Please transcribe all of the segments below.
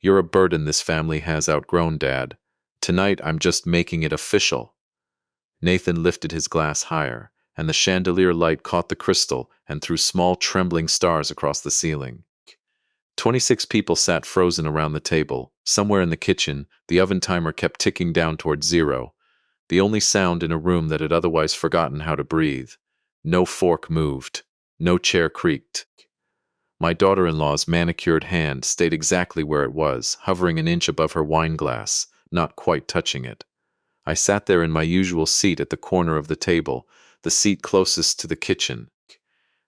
You're a burden this family has outgrown, Dad. Tonight I'm just making it official." Nathan lifted his glass higher, and the chandelier light caught the crystal and threw small trembling stars across the ceiling. 26 people sat frozen around the table. Somewhere in the kitchen, the oven timer kept ticking down towards zero, the only sound in a room that had otherwise forgotten how to breathe. No fork moved. No chair creaked. My daughter-in-law's manicured hand stayed exactly where it was, hovering an inch above her wine glass, not quite touching it. I sat there in my usual seat at the corner of the table, the seat closest to the kitchen,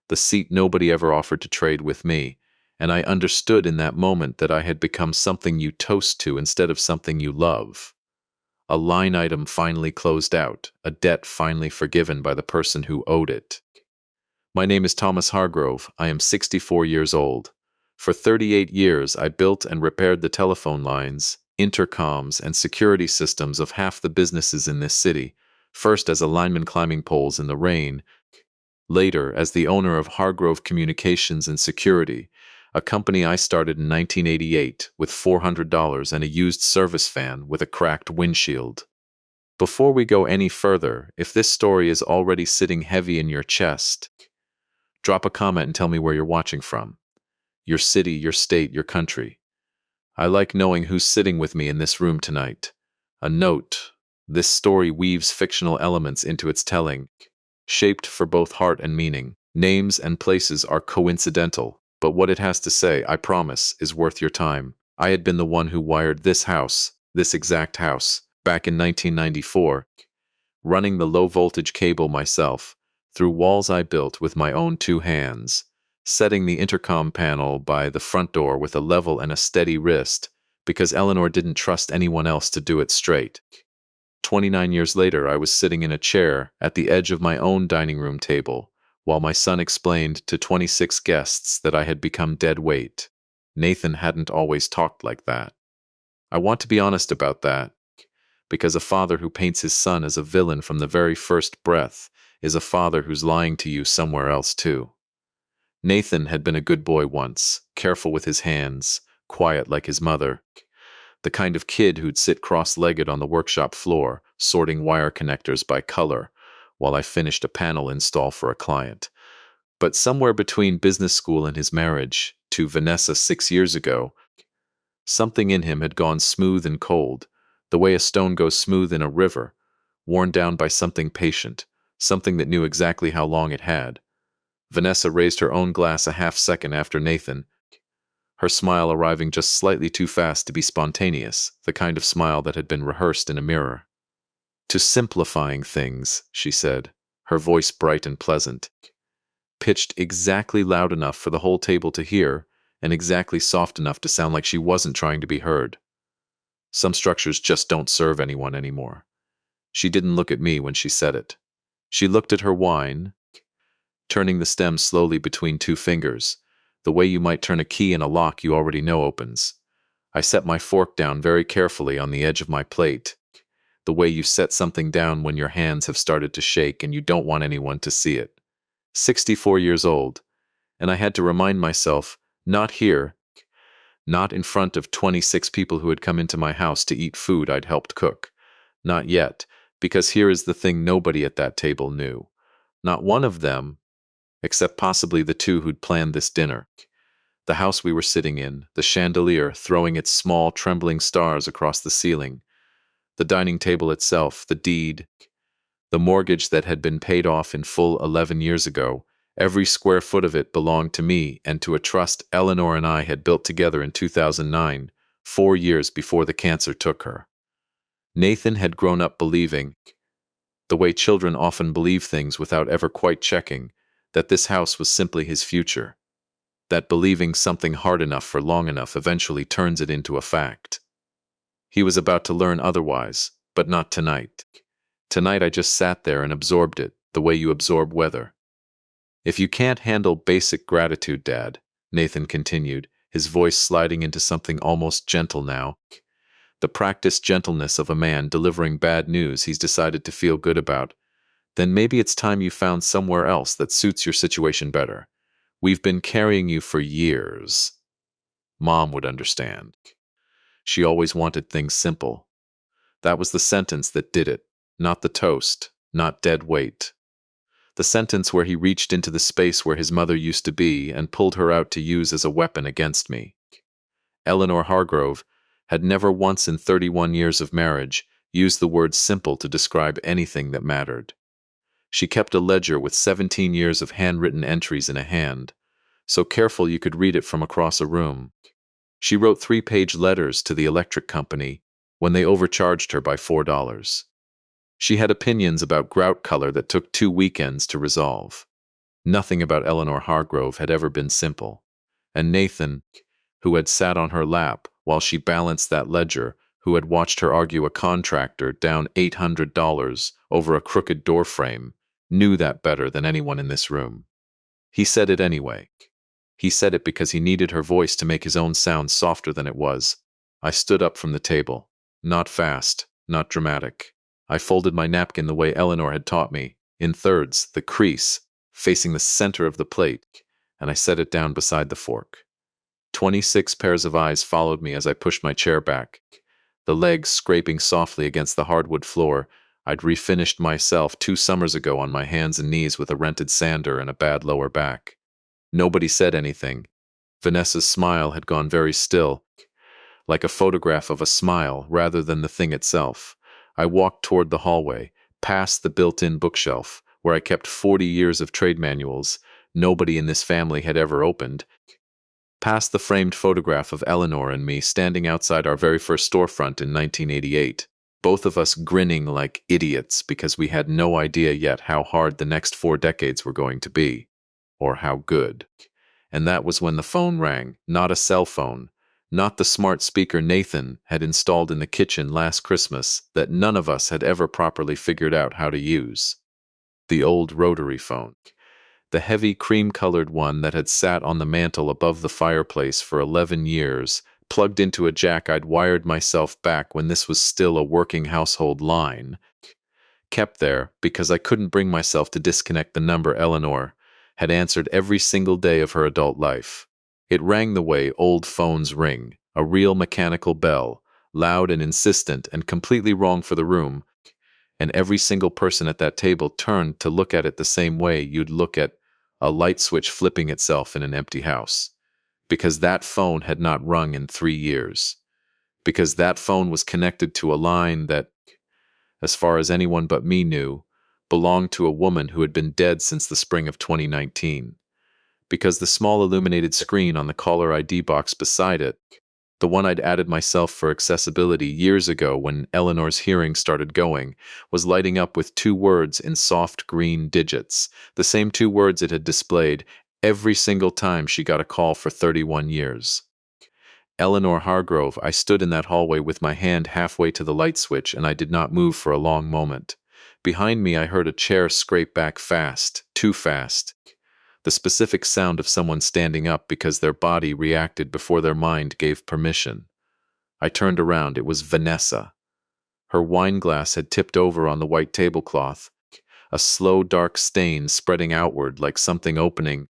the seat nobody ever offered to trade with me, and I understood in that moment that I had become something you toast to instead of something you love. A line item finally closed out, a debt finally forgiven by the person who owed it. My name is Thomas Hargrove. I am 64 years old. For 38 years, I built and repaired the telephone lines, intercoms, and security systems of half the businesses in this city, first as a lineman climbing poles in the rain, later as the owner of Hargrove Communications and Security, a company I started in 1988 with $400 and a used service van with a cracked windshield. Before we go any further, if this story is already sitting heavy in your chest, drop a comment and tell me where you're watching from. Your city, your state, your country. I like knowing who's sitting with me in this room tonight. A note: this story weaves fictional elements into its telling, shaped for both heart and meaning. Names and places are coincidental, but what it has to say, I promise, is worth your time. I had been the one who wired this house, this exact house, back in 1994, running the low-voltage cable myself, through walls I built with my own two hands, setting the intercom panel by the front door with a level and a steady wrist, because Eleanor didn't trust anyone else to do it straight. 29 years later, I was sitting in a chair at the edge of my own dining room table, while my son explained to 26 guests that I had become dead weight. Nathan hadn't always talked like that. I want to be honest about that, because a father who paints his son as a villain from the very first breath is a father who's lying to you somewhere else too. Nathan had been a good boy once, careful with his hands, quiet like his mother, the kind of kid who'd sit cross-legged on the workshop floor, sorting wire connectors by color, while I finished a panel install for a client. But somewhere between business school and his marriage, to Vanessa 6 years ago, something in him had gone smooth and cold, the way a stone goes smooth in a river, worn down by something patient, something that knew exactly how long it had. Vanessa raised her own glass a half-second after Nathan, her smile arriving just slightly too fast to be spontaneous, the kind of smile that had been rehearsed in a mirror. "To simplifying things," she said, her voice bright and pleasant, pitched exactly loud enough for the whole table to hear, and exactly soft enough to sound like she wasn't trying to be heard. Some structures just don't serve anyone anymore. She didn't look at me when she said it. She looked at her wine, turning the stem slowly between two fingers, the way you might turn a key in a lock you already know opens. I set my fork down very carefully on the edge of my plate, the way you set something down when your hands have started to shake and you don't want anyone to see it. 64 years old, and I had to remind myself, not here, not in front of 26 people who had come into my house to eat food I'd helped cook. Not yet, because here is the thing nobody at that table knew. Not one of them, except possibly the two who'd planned this dinner. The house we were sitting in, the chandelier throwing its small, trembling stars across the ceiling, the dining table itself, the deed, the mortgage that had been paid off in full 11 years ago. Every square foot of it belonged to me and to a trust Eleanor and I had built together in 2009, 4 years before the cancer took her. Nathan had grown up believing, the way children often believe things without ever quite checking, that this house was simply his future, that believing something hard enough for long enough eventually turns it into a fact. He was about to learn otherwise, but not tonight. Tonight I just sat there and absorbed it, the way you absorb weather. "If you can't handle basic gratitude, Dad," Nathan continued, his voice sliding into something almost gentle now, the practiced gentleness of a man delivering bad news he's decided to feel good about, then maybe it's time you found somewhere else that suits your situation better. We've been carrying you for years. Mom would understand. She always wanted things simple. That was the sentence that did it, not the toast, not dead weight. The sentence where he reached into the space where his mother used to be and pulled her out to use as a weapon against me. Eleanor Hargrove had never once in 31 years of marriage used the word simple to describe anything that mattered. She kept a ledger with 17 years of handwritten entries in a hand, so careful you could read it from across a room. She wrote 3-page letters to the electric company when they overcharged her by $4. She had opinions about grout color that took 2 weekends to resolve. Nothing about Eleanor Hargrove had ever been simple. And Nathan, who had sat on her lap while she balanced that ledger, who had watched her argue a contractor down $800 over a crooked door frame, knew that better than anyone in this room. He said it anyway. He said it because he needed her voice to make his own sound softer than it was. I stood up from the table. Not fast, not dramatic. I folded my napkin the way Eleanor had taught me, in thirds, the crease, facing the center of the plate, and I set it down beside the fork. 26 pairs of eyes followed me as I pushed my chair back, the legs scraping softly against the hardwood floor. I'd refinished myself 2 summers ago on my hands and knees with a rented sander and a bad lower back. Nobody said anything. Vanessa's smile had gone very still, like a photograph of a smile rather than the thing itself. I walked toward the hallway, past the built-in bookshelf, where I kept 40 years of trade manuals nobody in this family had ever opened, past the framed photograph of Eleanor and me standing outside our very first storefront in 1988, both of us grinning like idiots because we had no idea yet how hard the next 4 decades were going to be, or how good. And that was when the phone rang, not a cell phone, not the smart speaker Nathan had installed in the kitchen last Christmas that none of us had ever properly figured out how to use. The old rotary phone. The heavy cream-colored one that had sat on the mantel above the fireplace for 11 years, plugged into a jack I'd wired myself back when this was still a working household line. Kept there because I couldn't bring myself to disconnect the number Eleanor had answered every single day of her adult life. It rang the way old phones ring, a real mechanical bell, loud and insistent and completely wrong for the room, and every single person at that table turned to look at it the same way you'd look at a light switch flipping itself in an empty house. Because that phone had not rung in 3 years. Because that phone was connected to a line that, as far as anyone but me knew, belonged to a woman who had been dead since the spring of 2019. Because the small illuminated screen on the caller ID box beside it, the one I'd added myself for accessibility years ago when Eleanor's hearing started going, was lighting up with 2 words in soft green digits, the same 2 words it had displayed every single time she got a call for 31 years. Eleanor Hargrove. I stood in that hallway with my hand halfway to the light switch, and I did not move for a long moment. Behind me I heard a chair scrape back fast, too fast. The specific sound of someone standing up because their body reacted before their mind gave permission. I turned around. It was Vanessa. Her wine glass had tipped over on the white tablecloth, a slow dark stain spreading outward like something opening,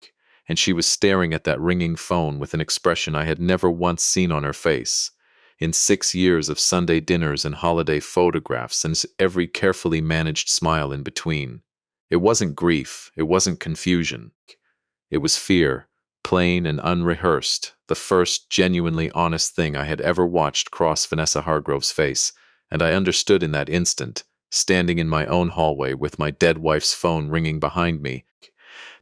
and she was staring at that ringing phone with an expression I had never once seen on her face. In 6 years of Sunday dinners and holiday photographs and every carefully managed smile in between. It wasn't grief. It wasn't confusion. It was fear, plain and unrehearsed, the first genuinely honest thing I had ever watched cross Vanessa Hargrove's face, and I understood in that instant, standing in my own hallway with my dead wife's phone ringing behind me,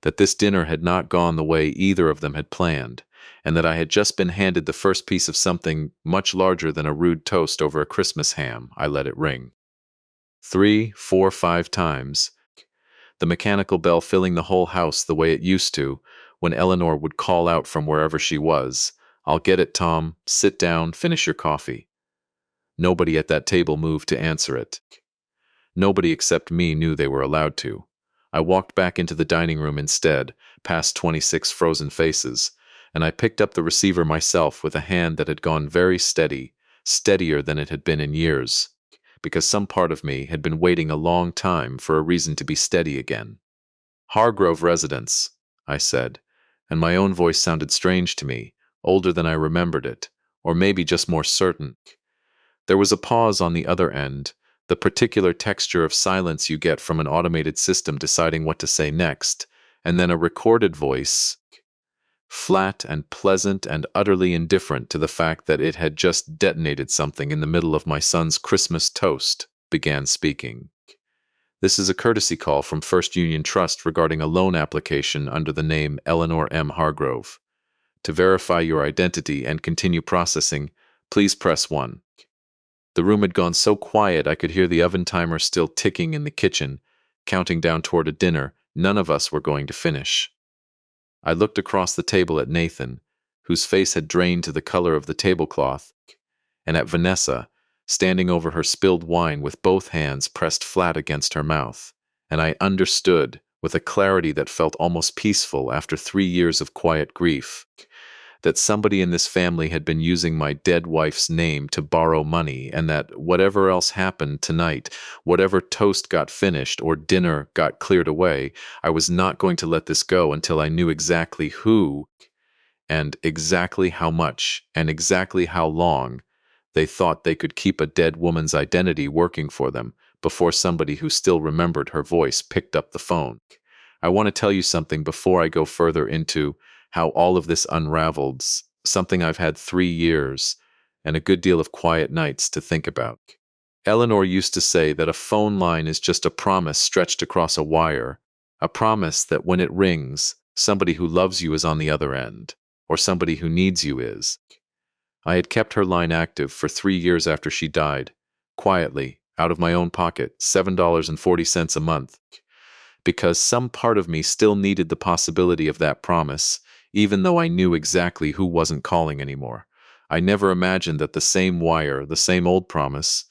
that this dinner had not gone the way either of them had planned, and that I had just been handed the first piece of something much larger than a rude toast over a Christmas ham. I let it ring. 3, 4, 5 times. The mechanical bell filling the whole house the way it used to when Eleanor would call out from wherever she was, "I'll get it, Tom. Sit down, finish your coffee." Nobody at that table moved to answer it. Nobody except me knew they were allowed to. I walked back into the dining room instead, past 26 frozen faces, and I picked up the receiver myself with a hand that had gone very steady, steadier than it had been in years, because some part of me had been waiting a long time for a reason to be steady again. "Hargrove residence," I said, and my own voice sounded strange to me, older than I remembered it, or maybe just more certain. There was a pause on the other end, the particular texture of silence you get from an automated system deciding what to say next, and then a recorded voice, flat and pleasant and utterly indifferent to the fact that it had just detonated something in the middle of my son's Christmas toast, began speaking. This is a courtesy call from First Union Trust regarding a loan application under the name Eleanor M. Hargrove. To verify your identity and continue processing, please press 1. The room had gone so quiet I could hear the oven timer still ticking in the kitchen, counting down toward a dinner none of us were going to finish. I looked across the table at Nathan, whose face had drained to the color of the tablecloth, and at Vanessa, standing over her spilled wine with both hands pressed flat against her mouth, and I understood, with a clarity that felt almost peaceful after 3 years of quiet grief, that somebody in this family had been using my dead wife's name to borrow money, and that whatever else happened tonight, whatever toast got finished or dinner got cleared away, I was not going to let this go until I knew exactly who, and exactly how much, and exactly how long they thought they could keep a dead woman's identity working for them before somebody who still remembered her voice picked up the phone. I want to tell you something before I go further into how all of this unraveled, something I've had 3 years and a good deal of quiet nights to think about. Eleanor used to say that a phone line is just a promise stretched across a wire, a promise that when it rings, somebody who loves you is on the other end, or somebody who needs you is. I had kept her line active for 3 years after she died, quietly, out of my own pocket, $7.40 a month, because some part of me still needed the possibility of that promise, even though I knew exactly who wasn't calling anymore. I never imagined that the same wire, the same old promise,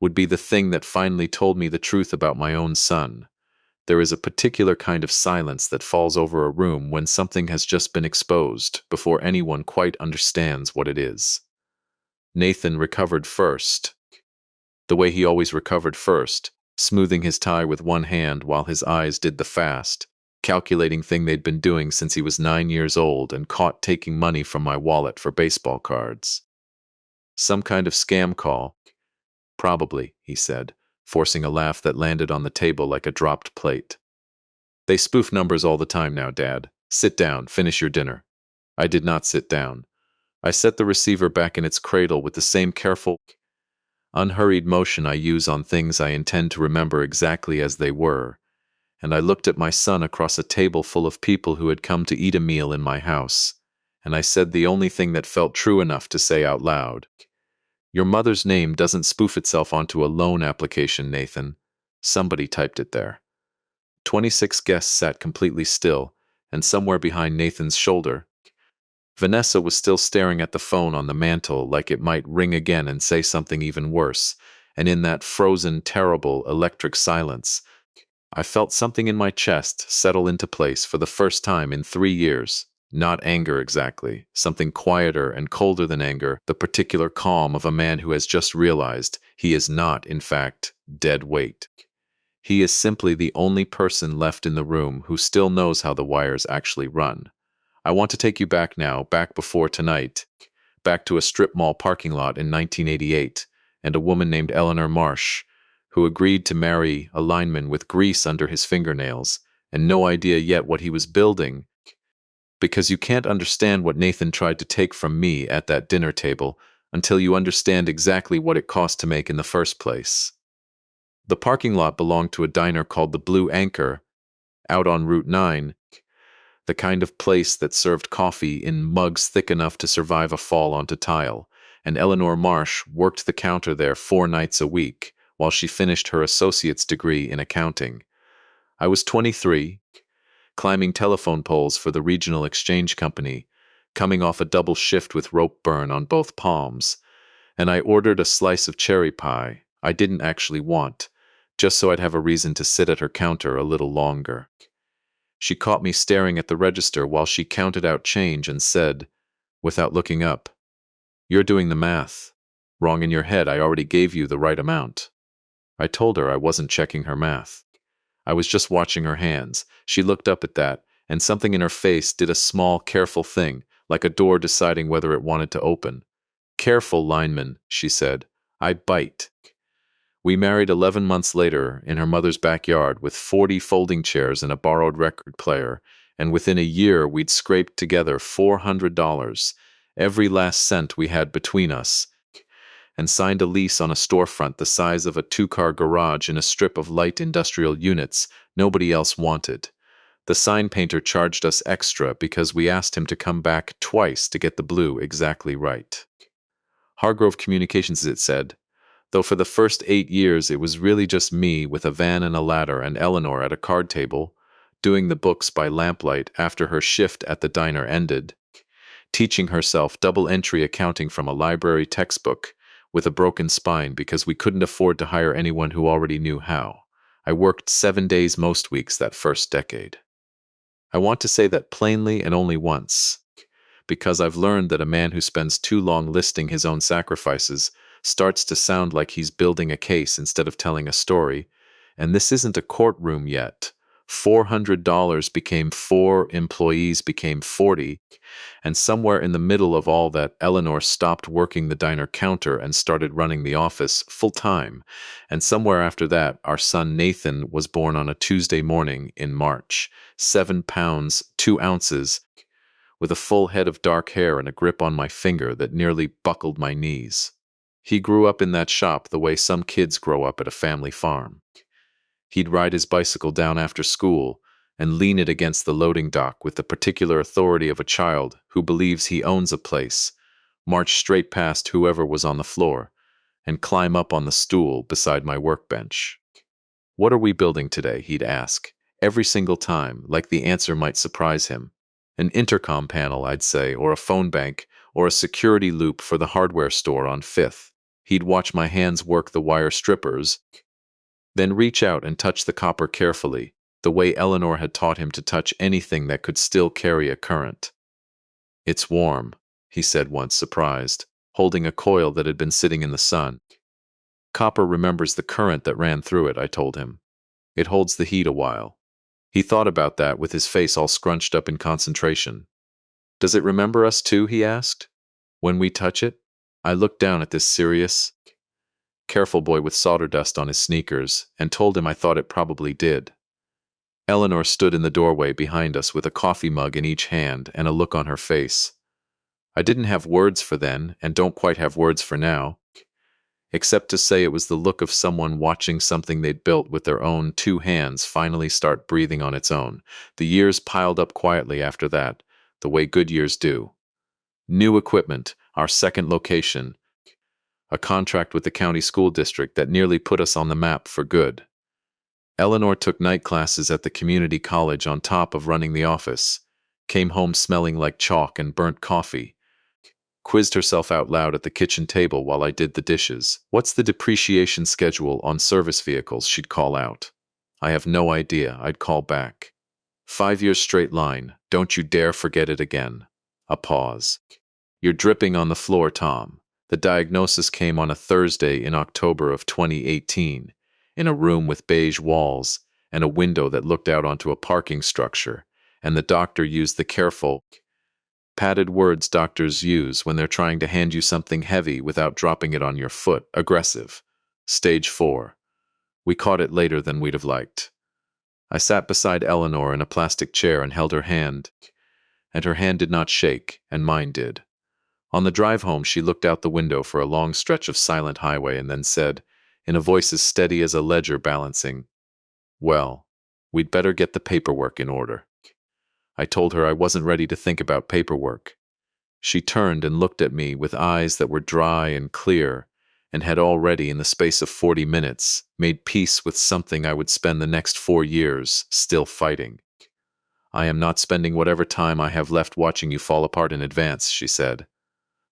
would be the thing that finally told me the truth about my own son. There is a particular kind of silence that falls over a room when something has just been exposed before anyone quite understands what it is. Nathan recovered first, the way he always recovered first, smoothing his tie with one hand while his eyes did the fast, calculating thing they'd been doing since he was 9 years old and caught taking money from my wallet for baseball cards. Some kind of scam call. Probably, he said, forcing a laugh that landed on the table like a dropped plate. They spoof numbers all the time now, Dad. Sit down, finish your dinner. I did not sit down. I set the receiver back in its cradle with the same careful, unhurried motion I use on things I intend to remember exactly as they were, and I looked at my son across a table full of people who had come to eat a meal in my house, and I said the only thing that felt true enough to say out loud. Your mother's name doesn't spoof itself onto a loan application, Nathan. Somebody typed it there. 26 guests sat completely still, and somewhere behind Nathan's shoulder, Vanessa was still staring at the phone on the mantel like it might ring again and say something even worse, and in that frozen, terrible, electric silence, I felt something in my chest settle into place for the first time in 3 years. Not anger exactly, something quieter and colder than anger, the particular calm of a man who has just realized he is not, in fact, dead weight. He is simply the only person left in the room who still knows how the wires actually run. I want to take you back now, back before tonight, back to a strip mall parking lot in 1988, and a woman named Eleanor Marsh, who agreed to marry a lineman with grease under his fingernails and no idea yet what he was building, because you can't understand what Nathan tried to take from me at that dinner table until you understand exactly what it cost to make in the first place. The parking lot belonged to a diner called the Blue Anchor, out on Route 9, the kind of place that served coffee in mugs thick enough to survive a fall onto tile, and Eleanor Marsh worked the counter there 4 nights a week while she finished her associate's degree in accounting. I was 23, climbing telephone poles for the regional exchange company, coming off a double shift with rope burn on both palms, and I ordered a slice of cherry pie I didn't actually want, just so I'd have a reason to sit at her counter a little longer. She caught me staring at the register while she counted out change and said, without looking up, "You're doing the math. Wrong in your head, I already gave you the right amount." I told her I wasn't checking her math. I was just watching her hands. She looked up at that, and something in her face did a small, careful thing, like a door deciding whether it wanted to open. Careful, lineman, she said. I bite. We married 11 months later in her mother's backyard with 40 folding chairs and a borrowed record player, and within a year we'd scraped together $400, every last cent we had between us, and signed a lease on a storefront the size of a two-car garage in a strip of light industrial units nobody else wanted. The sign painter charged us extra because we asked him to come back twice to get the blue exactly right. Hargrove Communications, it said, though for the first 8 years it was really just me with a van and a ladder and Eleanor at a card table, doing the books by lamplight after her shift at the diner ended, teaching herself double-entry accounting from a library textbook with a broken spine because we couldn't afford to hire anyone who already knew how. I worked 7 days most weeks that first decade. I want to say that plainly and only once, because I've learned that a man who spends too long listing his own sacrifices starts to sound like he's building a case instead of telling a story, and this isn't a courtroom yet. $400 became 4 employees became 40, and somewhere in the middle of all that, Eleanor stopped working the diner counter and started running the office full-time, and somewhere after that, our son Nathan was born on a Tuesday morning in March, 7 pounds, 2 ounces, with a full head of dark hair and a grip on my finger that nearly buckled my knees. He grew up in that shop the way some kids grow up at a family farm. He'd ride his bicycle down after school and lean it against the loading dock with the particular authority of a child who believes he owns a place, march straight past whoever was on the floor, and climb up on the stool beside my workbench. "What are we building today?" he'd ask, every single time, like the answer might surprise him. "An intercom panel," I'd say, or a phone bank, or a security loop for the hardware store on 5th. He'd watch my hands work the wire strippers, then reach out and touch the copper carefully, the way Eleanor had taught him to touch anything that could still carry a current. "It's warm," he said once, surprised, holding a coil that had been sitting in the sun. "Copper remembers the current that ran through it," I told him. "It holds the heat a while." He thought about that with his face all scrunched up in concentration. "Does it remember us too?" he asked. "When we touch it?" I looked down at this serious, careful boy with solder dust on his sneakers and told him I thought it probably did. Eleanor stood in the doorway behind us with a coffee mug in each hand and a look on her face. I didn't have words for then and don't quite have words for now, except to say it was the look of someone watching something they'd built with their own 2 hands finally start breathing on its own. The years piled up quietly after that, the way good years do. New equipment, our second location, a contract with the county school district that nearly put us on the map for good. Eleanor took night classes at the community college on top of running the office, came home smelling like chalk and burnt coffee, quizzed herself out loud at the kitchen table while I did the dishes. "What's the depreciation schedule on service vehicles?" she'd call out. "I have no idea," I'd call back. "5 years straight line, don't you dare forget it again." A pause. "You're dripping on the floor, Tom." The diagnosis came on a Thursday in October of 2018, in a room with beige walls and a window that looked out onto a parking structure, and the doctor used the careful, padded words doctors use when they're trying to hand you something heavy without dropping it on your foot. Aggressive. Stage 4. We caught it later than we'd have liked. I sat beside Eleanor in a plastic chair and held her hand, and her hand did not shake, and mine did. On the drive home, she looked out the window for a long stretch of silent highway and then said, in a voice as steady as a ledger balancing, "Well, we'd better get the paperwork in order." I told her I wasn't ready to think about paperwork. She turned and looked at me with eyes that were dry and clear, and had already, in the space of 40 minutes, made peace with something I would spend the next 4 years still fighting. "I am not spending whatever time I have left watching you fall apart in advance," she said.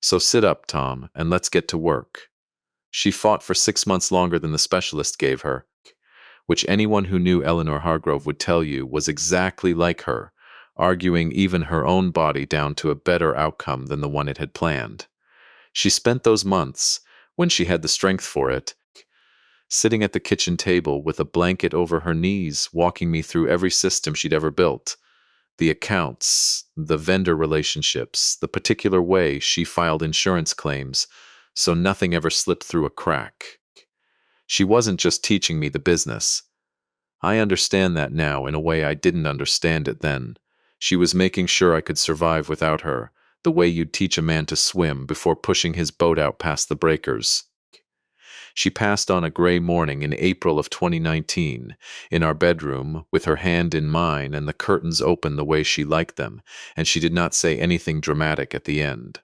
"So sit up, Tom, and let's get to work." She fought for 6 months longer than the specialist gave her, which anyone who knew Eleanor Hargrove would tell you was exactly like her, arguing even her own body down to a better outcome than the one it had planned. She spent those months, when she had the strength for it, sitting at the kitchen table with a blanket over her knees, walking me through every system she'd ever built, The accounts, the vendor relationships, the particular way she filed insurance claims, so nothing ever slipped through a crack. She wasn't just teaching me the business. I understand that now in a way I didn't understand it then. She was making sure I could survive without her, the way you'd teach a man to swim before pushing his boat out past the breakers. She passed on a gray morning in April of 2019, in our bedroom, with her hand in mine and the curtains open the way she liked them, and she did not say anything dramatic at the end.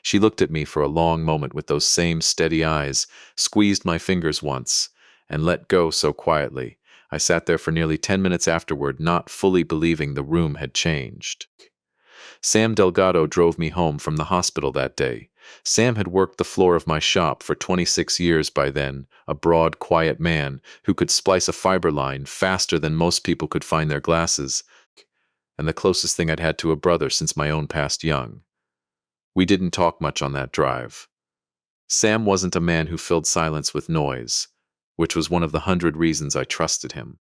She looked at me for a long moment with those same steady eyes, squeezed my fingers once, and let go so quietly. I sat there for nearly 10 minutes afterward, not fully believing the room had changed. Sam Delgado drove me home from the hospital that day. Sam had worked the floor of my shop for 26 years by then, a broad, quiet man who could splice a fiber line faster than most people could find their glasses, and the closest thing I'd had to a brother since my own passed young. We didn't talk much on that drive. Sam wasn't a man who filled silence with noise, which was one of the 100 reasons I trusted him.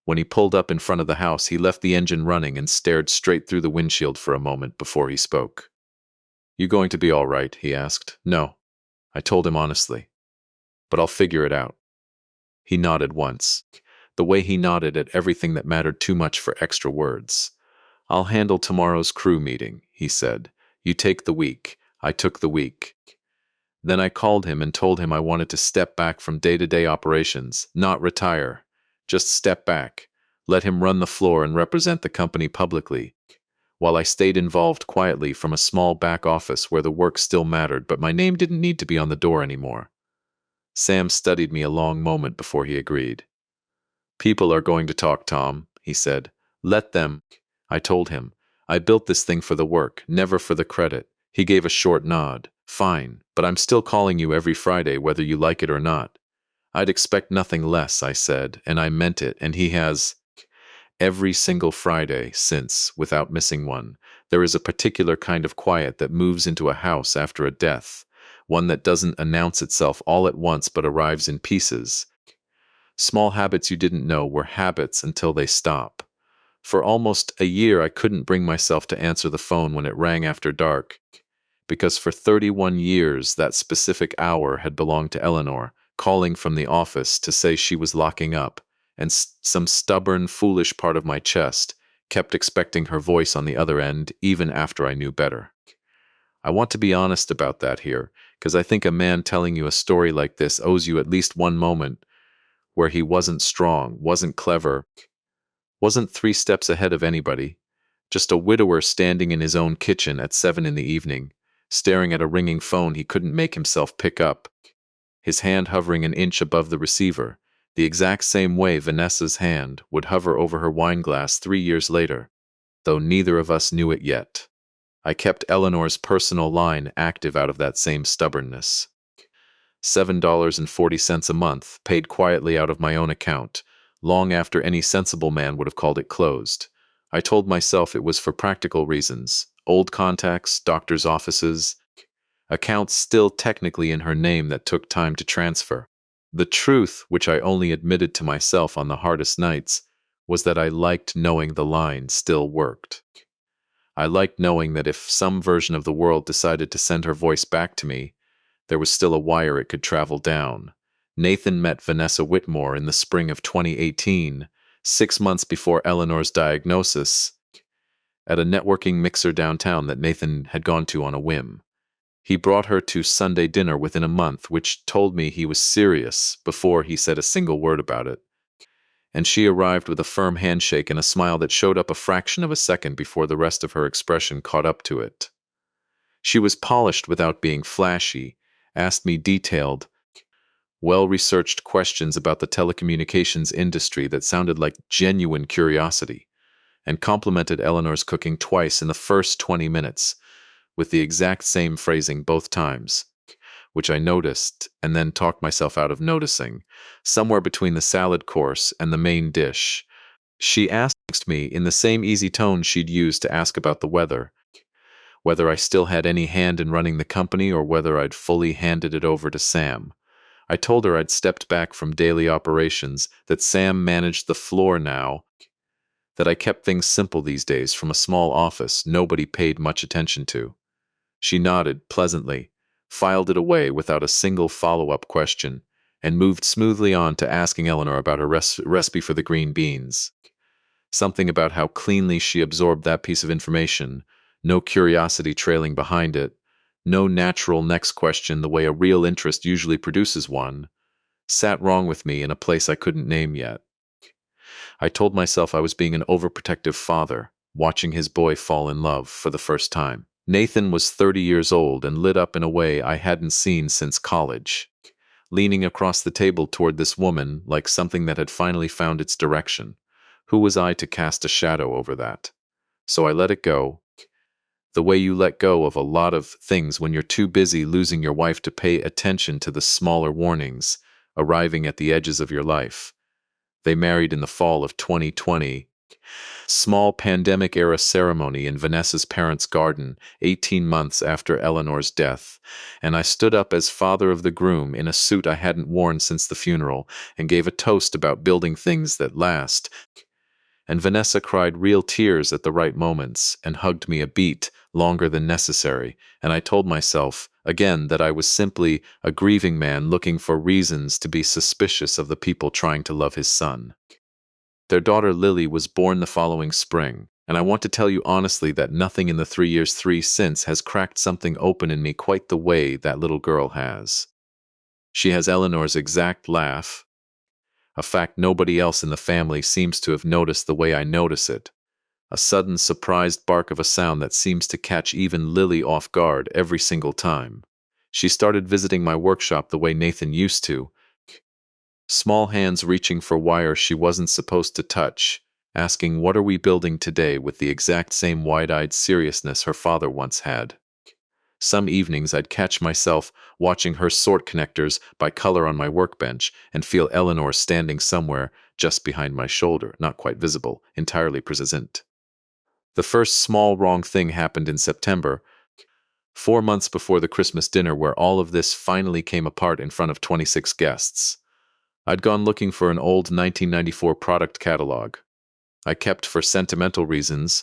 When he pulled up in front of the house, he left the engine running and stared straight through the windshield for a moment before he spoke. "You going to be all right?" he asked. "No," I told him honestly. "But I'll figure it out." He nodded once, the way he nodded at everything that mattered too much for extra words. "I'll handle tomorrow's crew meeting," he said. "You take the week." I took the week. Then I called him and told him I wanted to step back from day-to-day operations, not retire. Just step back, let him run the floor and represent the company publicly, while I stayed involved quietly from a small back office where the work still mattered, but my name didn't need to be on the door anymore. Sam studied me a long moment before he agreed. "People are going to talk, Tom," he said. "Let them." I told him. "I built this thing for the work, never for the credit." He gave a short nod. "Fine, but I'm still calling you every Friday whether you like it or not." "I'd expect nothing less," I said, and I meant it, and he has. Every single Friday since, without missing one, there is a particular kind of quiet that moves into a house after a death, one that doesn't announce itself all at once but arrives in pieces. Small habits you didn't know were habits until they stop. For almost a year I couldn't bring myself to answer the phone when it rang after dark, because for 31 years that specific hour had belonged to Eleanor, calling from the office to say she was locking up, and some stubborn, foolish part of my chest kept expecting her voice on the other end even after I knew better. I want to be honest about that here, because I think a man telling you a story like this owes you at least one moment where he wasn't strong, wasn't clever, wasn't 3 steps ahead of anybody, just a widower standing in his own kitchen at 7 in the evening, staring at a ringing phone he couldn't make himself pick up, his hand hovering an inch above the receiver, the exact same way Vanessa's hand would hover over her wine glass 3 years later, though neither of us knew it yet. I kept Eleanor's personal line active out of that same stubbornness. $7.40 a month, paid quietly out of my own account, long after any sensible man would have called it closed. I told myself it was for practical reasons, old contacts, doctors' offices, accounts still technically in her name that took time to transfer. The truth, which I only admitted to myself on the hardest nights, was that I liked knowing the line still worked. I liked knowing that if some version of the world decided to send her voice back to me, there was still a wire it could travel down. Nathan met Vanessa Whitmore in the spring of 2018, 6 months before Eleanor's diagnosis, at a networking mixer downtown that Nathan had gone to on a whim. He brought her to Sunday dinner within a month, which told me he was serious before he said a single word about it. And she arrived with a firm handshake and a smile that showed up a fraction of a second before the rest of her expression caught up to it. She was polished without being flashy, asked me detailed, well-researched questions about the telecommunications industry that sounded like genuine curiosity, and complimented Eleanor's cooking twice in the first 20 minutes, with the exact same phrasing both times, which I noticed and then talked myself out of noticing, somewhere between the salad course and the main dish. She asked me in the same easy tone she'd used to ask about the weather, whether I still had any hand in running the company or whether I'd fully handed it over to Sam. I told her I'd stepped back from daily operations, that Sam managed the floor now, that I kept things simple these days from a small office nobody paid much attention to. She nodded pleasantly, filed it away without a single follow-up question, and moved smoothly on to asking Eleanor about her recipe for the green beans. Something about how cleanly she absorbed that piece of information, no curiosity trailing behind it, no natural next question the way a real interest usually produces one, sat wrong with me in a place I couldn't name yet. I told myself I was being an overprotective father, watching his boy fall in love for the first time. Nathan was 30 years old and lit up in a way I hadn't seen since college, leaning across the table toward this woman like something that had finally found its direction. Who was I to cast a shadow over that? So I let it go, the way you let go of a lot of things when you're too busy losing your wife to pay attention to the smaller warnings arriving at the edges of your life. They married in the fall of 2020. Small pandemic-era ceremony in Vanessa's parents' garden, 18 months after Eleanor's death, and I stood up as father of the groom in a suit I hadn't worn since the funeral and gave a toast about building things that last. And Vanessa cried real tears at the right moments and hugged me a beat longer than necessary, and I told myself, again, that I was simply a grieving man looking for reasons to be suspicious of the people trying to love his son. Their daughter Lily was born the following spring, and I want to tell you honestly that nothing in the 3 years since has cracked something open in me quite the way that little girl has. She has Eleanor's exact laugh, a fact nobody else in the family seems to have noticed the way I notice it. A sudden surprised bark of a sound that seems to catch even Lily off guard every single time. She started visiting my workshop the way Nathan used to, small hands reaching for wire she wasn't supposed to touch, asking what are we building today with the exact same wide-eyed seriousness her father once had. Some evenings I'd catch myself watching her sort connectors by color on my workbench and feel Eleanor standing somewhere just behind my shoulder, not quite visible, entirely present. The first small wrong thing happened in September, 4 months before the Christmas dinner where all of this finally came apart in front of 26 guests. I'd gone looking for an old 1994 product catalog. I kept for sentimental reasons.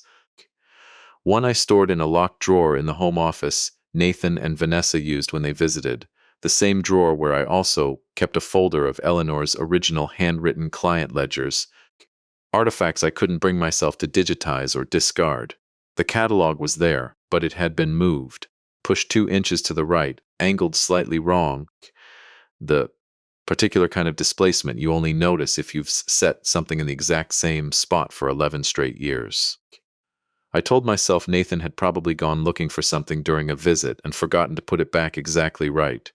One I stored in a locked drawer in the home office Nathan and Vanessa used when they visited, the same drawer where I also kept a folder of Eleanor's original handwritten client ledgers, artifacts I couldn't bring myself to digitize or discard. The catalog was there, but it had been moved, pushed 2 inches to the right, angled slightly wrong. The particular kind of displacement you only notice if you've set something in the exact same spot for 11 straight years. I told myself Nathan had probably gone looking for something during a visit and forgotten to put it back exactly right.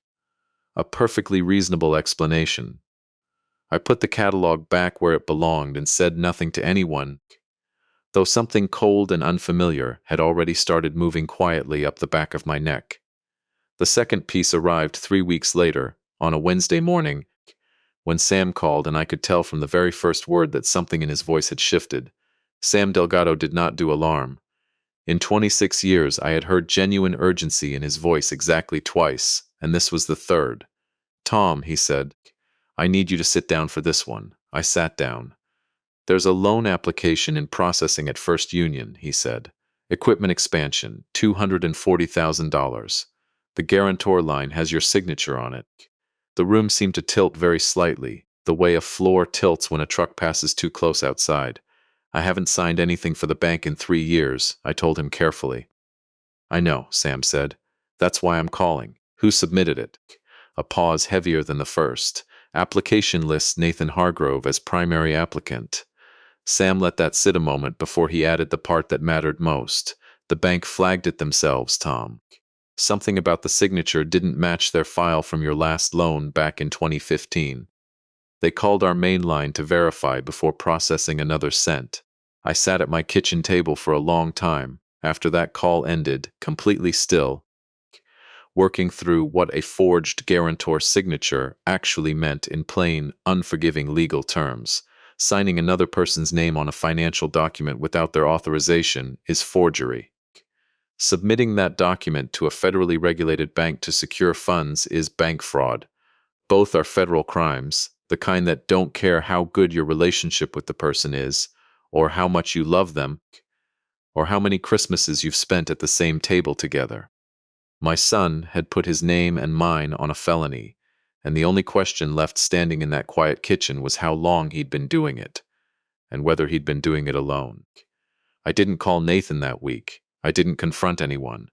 A perfectly reasonable explanation. I put the catalog back where it belonged and said nothing to anyone, though something cold and unfamiliar had already started moving quietly up the back of my neck. The second piece arrived 3 weeks later, on a Wednesday morning, when Sam called and I could tell from the very first word that something in his voice had shifted. Sam Delgado did not do alarm. In 26 years, I had heard genuine urgency in his voice exactly twice, and this was the third. "Tom," he said, "I need you to sit down for this one." I sat down. "There's a loan application in processing at First Union," he said. "Equipment expansion, $240,000. The guarantor line has your signature on it." The room seemed to tilt very slightly, the way a floor tilts when a truck passes too close outside. "I haven't signed anything for the bank in 3 years, I told him carefully. "I know," Sam said. "That's why I'm calling. Who submitted it?" A pause heavier than the first. Application lists Nathan Hargrove as primary applicant. Sam let that sit a moment before he added the part that mattered most. "The bank flagged it themselves, Tom. Something about the signature didn't match their file from your last loan back in 2015. They called our main line to verify before processing another cent." I sat at my kitchen table for a long time, after that call ended, completely still, working through what a forged guarantor signature actually meant in plain, unforgiving legal terms. Signing another person's name on a financial document without their authorization is forgery. Submitting that document to a federally regulated bank to secure funds is bank fraud. Both are federal crimes, the kind that don't care how good your relationship with the person is, or how much you love them, or how many Christmases you've spent at the same table together. My son had put his name and mine on a felony, and the only question left standing in that quiet kitchen was how long he'd been doing it, and whether he'd been doing it alone. I didn't call Nathan that week. I didn't confront anyone.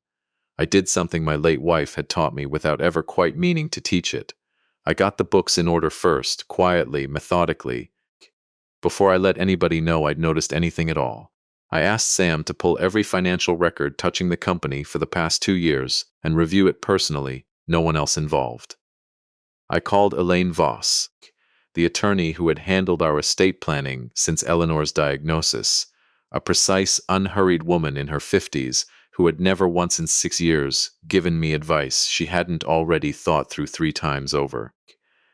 I did something my late wife had taught me without ever quite meaning to teach it. I got the books in order first, quietly, methodically, before I let anybody know I'd noticed anything at all. I asked Sam to pull every financial record touching the company for the past 2 years and review it personally, no one else involved. I called Elaine Voss, the attorney who had handled our estate planning since Eleanor's diagnosis, a precise, unhurried woman in her 50s who had never once in 6 years given me advice she hadn't already thought through 3 times over.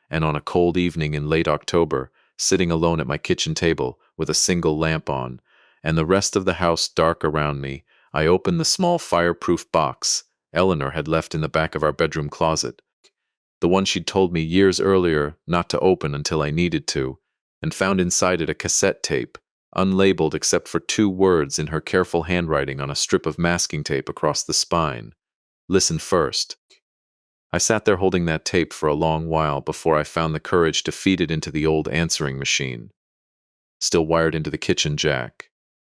And on a cold evening in late October, sitting alone at my kitchen table with a single lamp on, and the rest of the house dark around me, I opened the small fireproof box Eleanor had left in the back of our bedroom closet, the one she'd told me years earlier not to open until I needed to, and found inside it a cassette tape, unlabeled except for 2 words in her careful handwriting on a strip of masking tape across the spine. Listen first. I sat there holding that tape for a long while before I found the courage to feed it into the old answering machine, still wired into the kitchen jack,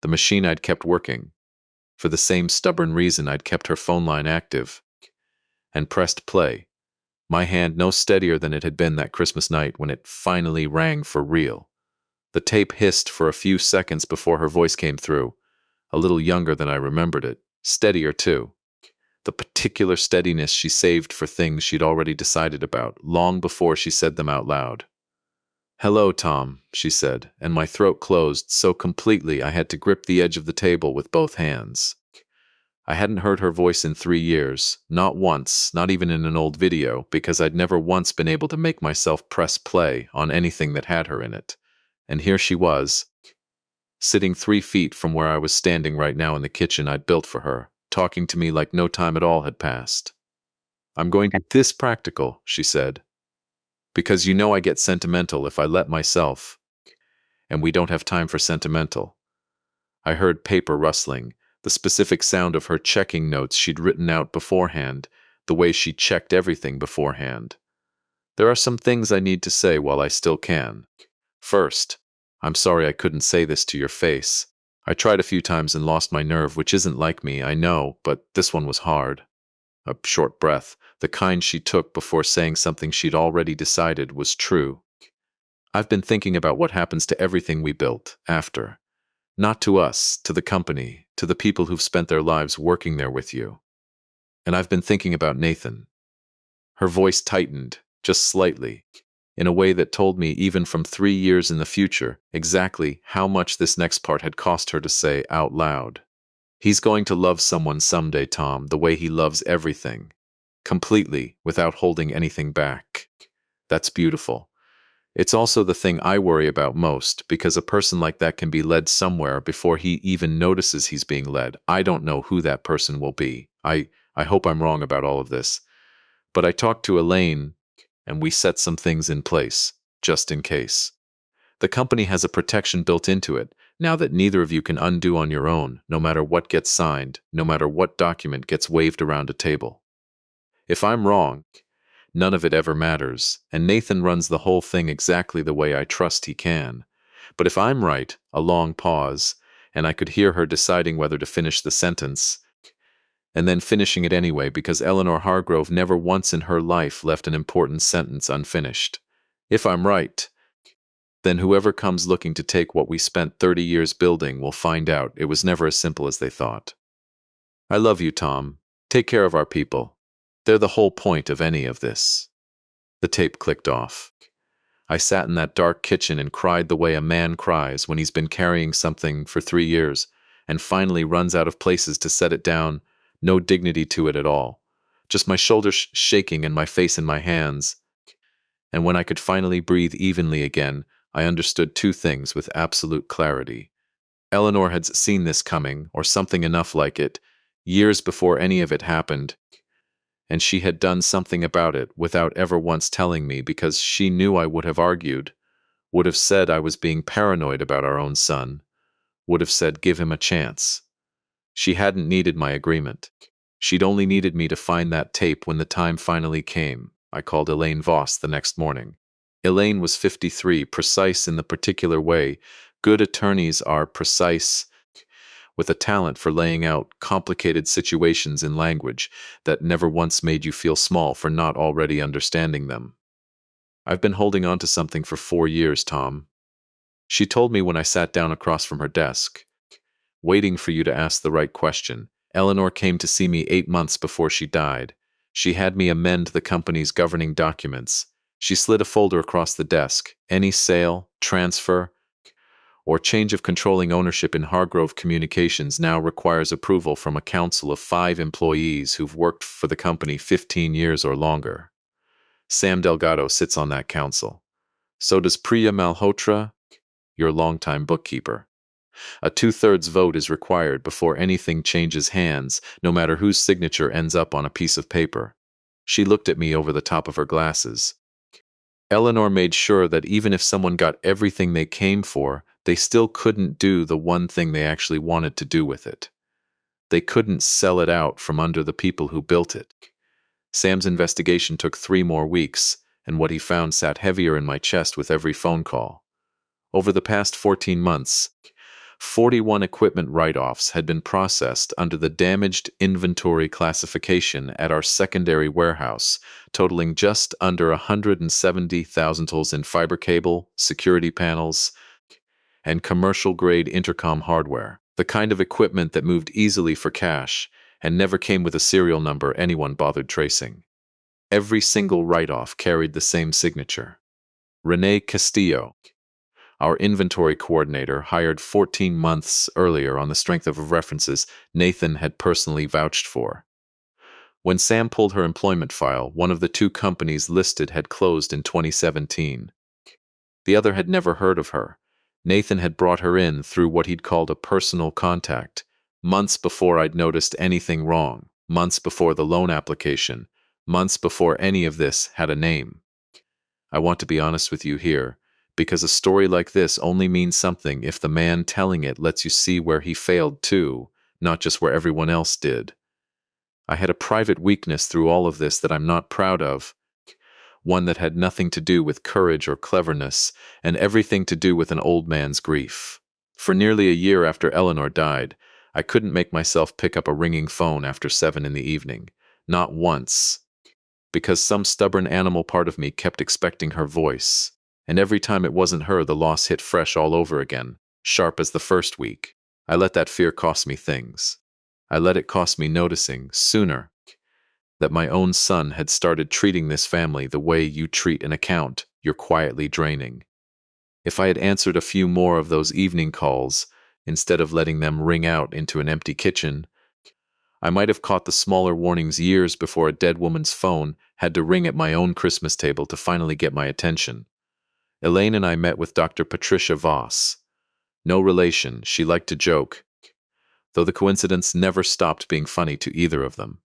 the machine I'd kept working, for the same stubborn reason I'd kept her phone line active, and pressed play, my hand no steadier than it had been that Christmas night when it finally rang for real. The tape hissed for a few seconds before her voice came through, a little younger than I remembered it, steadier too. The particular steadiness she saved for things she'd already decided about, long before she said them out loud. "Hello, Tom," she said, and my throat closed so completely I had to grip the edge of the table with both hands. I hadn't heard her voice in 3 years, not once, not even in an old video, because I'd never once been able to make myself press play on anything that had her in it. And here she was, sitting 3 feet from where I was standing right now in the kitchen I'd built for her, talking to me like no time at all had passed. "I'm going to be this practical," she said, "because you know I get sentimental if I let myself, and we don't have time for sentimental." I heard paper rustling, the specific sound of her checking notes she'd written out beforehand, the way she checked everything beforehand. There are some things I need to say while I still can. First, I'm sorry I couldn't say this to your face. I tried a few times and lost my nerve, which isn't like me, I know, but this one was hard. A short breath, the kind she took before saying something she'd already decided was true. "I've been thinking about what happens to everything we built after. Not to us, to the company, to the people who've spent their lives working there with you. And I've been thinking about Nathan." Her voice tightened, just slightly, in a way that told me, even from 3 years in the future, exactly how much this next part had cost her to say out loud. "He's going to love someone someday, Tom, the way he loves everything. Completely, without holding anything back. That's beautiful. It's also the thing I worry about most, because a person like that can be led somewhere before he even notices he's being led. I don't know who that person will be. I hope I'm wrong about all of this. But I talked to Elaine, and we set some things in place, just in case. The company has a protection built into it, now that neither of you can undo on your own, no matter what gets signed, no matter what document gets waved around a table. If I'm wrong, none of it ever matters, and Nathan runs the whole thing exactly the way I trust he can. But if I'm right," a long pause, and I could hear her deciding whether to finish the sentence, and then finishing it anyway because Eleanor Hargrove never once in her life left an important sentence unfinished. "If I'm right, then whoever comes looking to take what we spent 30 years building will find out it was never as simple as they thought. I love you, Tom. Take care of our people. They're the whole point of any of this." The tape clicked off. I sat in that dark kitchen and cried the way a man cries when he's been carrying something for 3 years and finally runs out of places to set it down, no dignity to it at all. Just my shoulders shaking and my face in my hands. And when I could finally breathe evenly again, I understood 2 things with absolute clarity. Eleanor had seen this coming, or something enough like it, years before any of it happened, and she had done something about it without ever once telling me because she knew I would have argued, would have said I was being paranoid about our own son, would have said give him a chance. She hadn't needed my agreement. She'd only needed me to find that tape when the time finally came. I called Elaine Voss the next morning. Elaine was 53, precise in the particular way good attorneys are precise, with a talent for laying out complicated situations in language that never once made you feel small for not already understanding them. I've been holding on to something for 4 years, Tom. She told me when I sat down across from her desk, waiting for you to ask the right question. Eleanor came to see me 8 months before she died. She had me amend the company's governing documents. She slid a folder across the desk. Any sale, transfer, or change of controlling ownership in Hargrove Communications now requires approval from a council of 5 employees who've worked for the company 15 years or longer. Sam Delgado sits on that council. So does Priya Malhotra, your longtime bookkeeper. A 2/3 vote is required before anything changes hands, no matter whose signature ends up on a piece of paper. She looked at me over the top of her glasses. Eleanor made sure that even if someone got everything they came for, they still couldn't do the one thing they actually wanted to do with it. They couldn't sell it out from under the people who built it. Sam's investigation took 3 more weeks, and what he found sat heavier in my chest with every phone call. Over the past 14 months, 41 equipment write-offs had been processed under the damaged inventory classification at our secondary warehouse, totaling just under 170,000 in fiber cable, security panels, and commercial-grade intercom hardware, the kind of equipment that moved easily for cash and never came with a serial number anyone bothered tracing. Every single write-off carried the same signature. Renee Castillo, our inventory coordinator, hired 14 months earlier on the strength of references Nathan had personally vouched for. When Sam pulled her employment file, one of the 2 companies listed had closed in 2017. The other had never heard of her. Nathan had brought her in through what he'd called a personal contact, months before I'd noticed anything wrong, months before the loan application, months before any of this had a name. I want to be honest with you here, because a story like this only means something if the man telling it lets you see where he failed too, not just where everyone else did. I had a private weakness through all of this that I'm not proud of, one that had nothing to do with courage or cleverness, and everything to do with an old man's grief. For nearly a year after Eleanor died, I couldn't make myself pick up a ringing phone after 7 in the evening. Not once. Because some stubborn animal part of me kept expecting her voice. And every time it wasn't her, the loss hit fresh all over again, sharp as the first week. I let that fear cost me things. I let it cost me noticing, sooner, that my own son had started treating this family the way you treat an account you're quietly draining. If I had answered a few more of those evening calls, instead of letting them ring out into an empty kitchen, I might have caught the smaller warnings years before a dead woman's phone had to ring at my own Christmas table to finally get my attention. Elaine and I met with Dr. Patricia Voss. No relation, she liked to joke, though the coincidence never stopped being funny to either of them.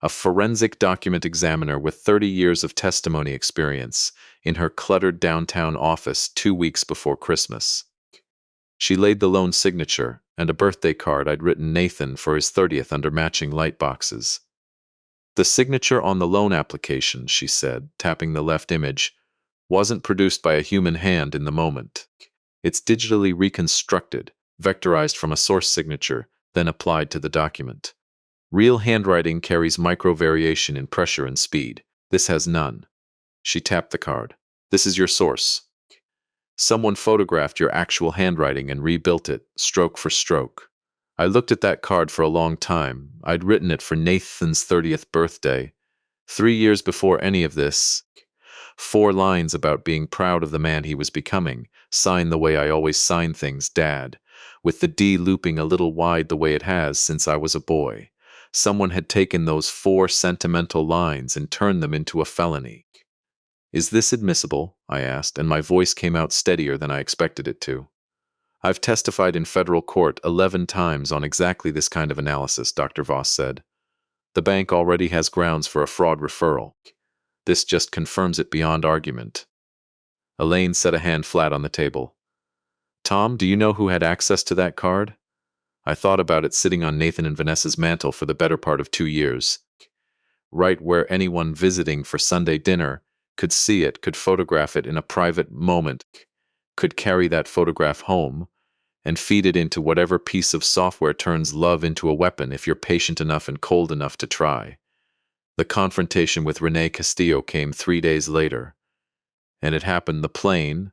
A forensic document examiner with 30 years of testimony experience in her cluttered downtown office 2 weeks before Christmas. She laid the loan signature and a birthday card I'd written Nathan for his 30th under matching light boxes. The signature on the loan application, she said, tapping the left image, wasn't produced by a human hand in the moment. It's digitally reconstructed, vectorized from a source signature, then applied to the document. Real handwriting carries micro-variation in pressure and speed. This has none. She tapped the card. This is your source. Someone photographed your actual handwriting and rebuilt it, stroke for stroke. I looked at that card for a long time. I'd written it for Nathan's 30th birthday. 3 years before any of this. 4 lines about being proud of the man he was becoming, signed the way I always sign things, Dad, with the D looping a little wide the way it has since I was a boy. Someone had taken those 4 sentimental lines and turned them into a felony. Is this admissible? I asked, and my voice came out steadier than I expected it to. I've testified in federal court 11 times on exactly this kind of analysis, Dr. Voss said. The bank already has grounds for a fraud referral. This just confirms it beyond argument. Elaine set a hand flat on the table. Tom, do you know who had access to that card? I thought about it sitting on Nathan and Vanessa's mantle for the better part of 2 years. Right where anyone visiting for Sunday dinner could see it, could photograph it in a private moment, could carry that photograph home and feed it into whatever piece of software turns love into a weapon if you're patient enough and cold enough to try. The confrontation with Renee Castillo came 3 days later, and it happened the plain,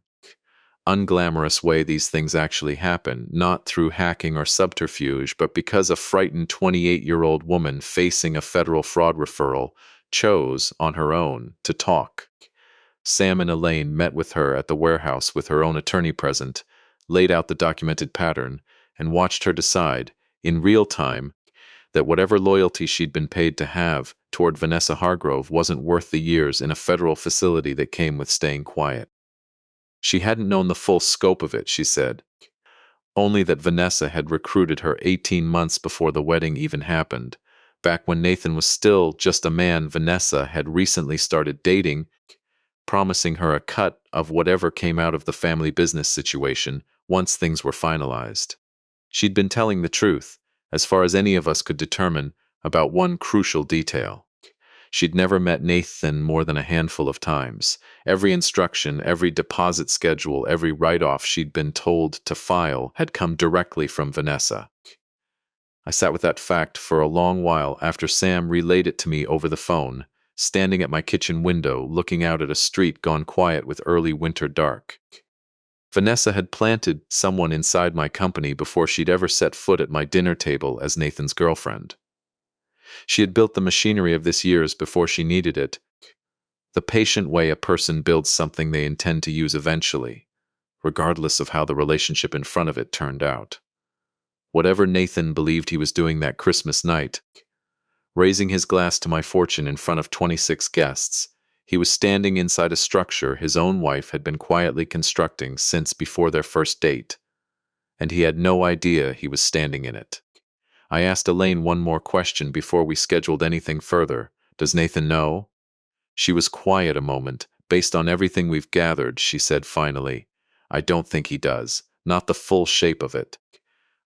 unglamorous way these things actually happen, not through hacking or subterfuge, but because a frightened 28-year-old woman facing a federal fraud referral chose, on her own, to talk. Sam and Elaine met with her at the warehouse with her own attorney present, laid out the documented pattern, and watched her decide, in real time, that whatever loyalty she'd been paid to have toward Vanessa Hargrove wasn't worth the years in a federal facility that came with staying quiet. She hadn't known the full scope of it, she said, only that Vanessa had recruited her 18 months before the wedding even happened. Back when Nathan was still just a man, Vanessa had recently started dating, promising her a cut of whatever came out of the family business situation once things were finalized. She'd been telling the truth, as far as any of us could determine, about one crucial detail. She'd never met Nathan more than a handful of times. Every instruction, every deposit schedule, every write-off she'd been told to file had come directly from Vanessa. I sat with that fact for a long while after Sam relayed it to me over the phone, standing at my kitchen window, looking out at a street gone quiet with early winter dark. Vanessa had planted someone inside my company before she'd ever set foot at my dinner table as Nathan's girlfriend. She had built the machinery of this years before she needed it, the patient way a person builds something they intend to use eventually, regardless of how the relationship in front of it turned out. Whatever Nathan believed he was doing that Christmas night, raising his glass to my fortune in front of 26 guests, he was standing inside a structure his own wife had been quietly constructing since before their first date, and he had no idea he was standing in it. I asked Elaine one more question before we scheduled anything further. Does Nathan know? She was quiet a moment. Based on everything we've gathered, she said finally, I don't think he does. Not the full shape of it.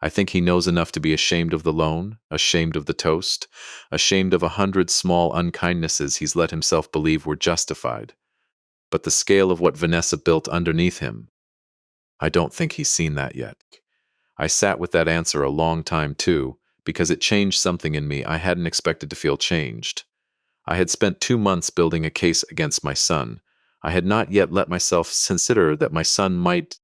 I think he knows enough to be ashamed of the loan, ashamed of the toast, ashamed of 100 small unkindnesses he's let himself believe were justified. But the scale of what Vanessa built underneath him, I don't think he's seen that yet. I sat with that answer a long time too, because it changed something in me I hadn't expected to feel changed. I had spent 2 months building a case against my son. I had not yet let myself consider that my son might,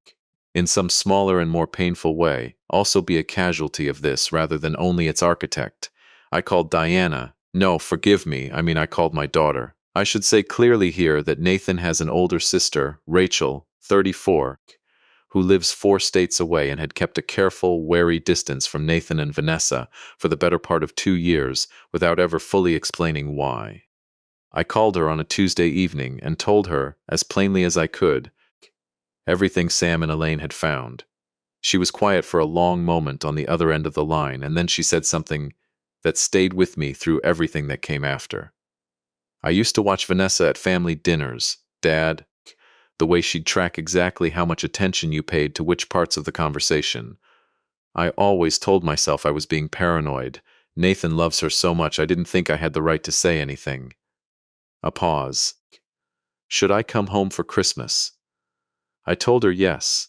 in some smaller and more painful way, also be a casualty of this rather than only its architect. I called Diana. No, forgive me, I called my daughter. I should say clearly here that Nathan has an older sister, Rachel, 34, who lives 4 states away and had kept a careful, wary distance from Nathan and Vanessa for the better part of 2 years without ever fully explaining why. I called her on a Tuesday evening and told her, as plainly as I could, everything Sam and Elaine had found. She was quiet for a long moment on the other end of the line, and then she said something that stayed with me through everything that came after. I used to watch Vanessa at family dinners, Dad, the way she'd track exactly how much attention you paid to which parts of the conversation. I always told myself I was being paranoid. Nathan loves her so much I didn't think I had the right to say anything. A pause. Should I come home for Christmas? I told her yes.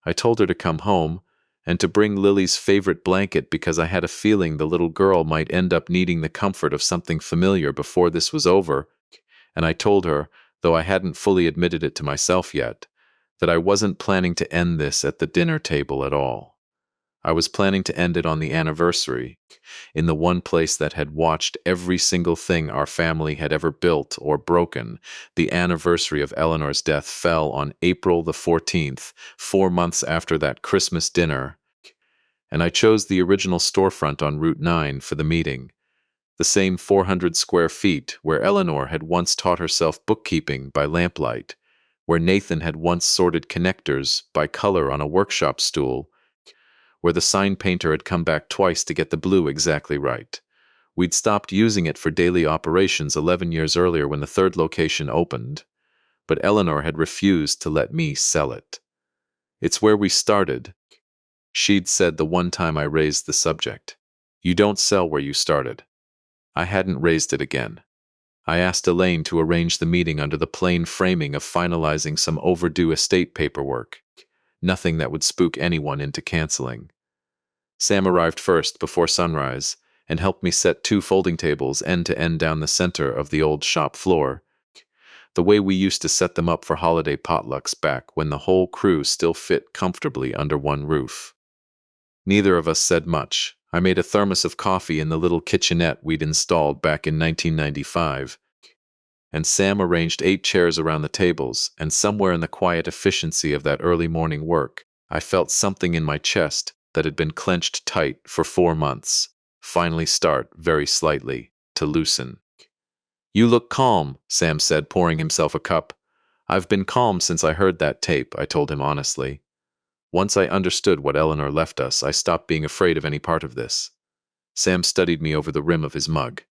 I told her to come home and to bring Lily's favorite blanket because I had a feeling the little girl might end up needing the comfort of something familiar before this was over, and I told her, though I hadn't fully admitted it to myself yet, that I wasn't planning to end this at the dinner table at all. I was planning to end it on the anniversary, in the one place that had watched every single thing our family had ever built or broken. The anniversary of Eleanor's death fell on April the 14th, 4 months after that Christmas dinner, and I chose the original storefront on Route 9 for the meeting. The same 400 square feet where Eleanor had once taught herself bookkeeping by lamplight, where Nathan had once sorted connectors by color on a workshop stool, where the sign painter had come back twice to get the blue exactly right. We'd stopped using it for daily operations 11 years earlier when the 3rd location opened, but Eleanor had refused to let me sell it. It's where we started, she'd said the one time I raised the subject. You don't sell where you started. I hadn't raised it again. I asked Elaine to arrange the meeting under the plain framing of finalizing some overdue estate paperwork. Nothing that would spook anyone into canceling. Sam arrived first before sunrise and helped me set 2 folding tables end to end down the center of the old shop floor, the way we used to set them up for holiday potlucks back when the whole crew still fit comfortably under one roof. Neither of us said much. I made a thermos of coffee in the little kitchenette we'd installed back in 1995, and Sam arranged 8 chairs around the tables, and somewhere in the quiet efficiency of that early morning work, I felt something in my chest that had been clenched tight for 4 months finally start, very slightly, to loosen. You look calm, Sam said, pouring himself a cup. I've been calm since I heard that tape, I told him honestly. Once I understood what Eleanor left us, I stopped being afraid of any part of this. Sam studied me over the rim of his mug.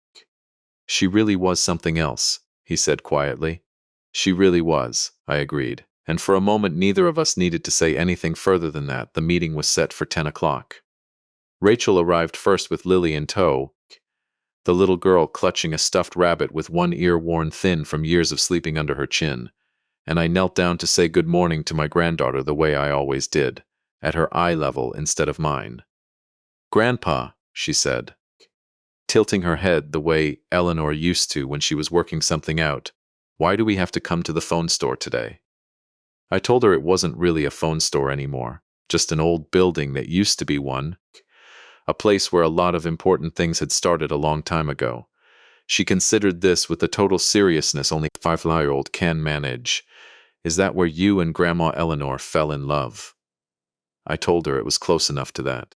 She really was something else, he said quietly. She really was, I agreed, and for a moment neither of us needed to say anything further than that. The meeting was set for 10 o'clock. Rachel arrived first with Lily in tow, the little girl clutching a stuffed rabbit with one ear worn thin from years of sleeping under her chin, and I knelt down to say good morning to my granddaughter the way I always did, at her eye level instead of mine. Grandpa, she said, tilting her head the way Eleanor used to when she was working something out, why do we have to come to the phone store today? I told her it wasn't really a phone store anymore, just an old building that used to be one, a place where a lot of important things had started a long time ago. She considered this with the total seriousness only a 5-year-old can manage. Is that where you and Grandma Eleanor fell in love? I told her it was close enough to that.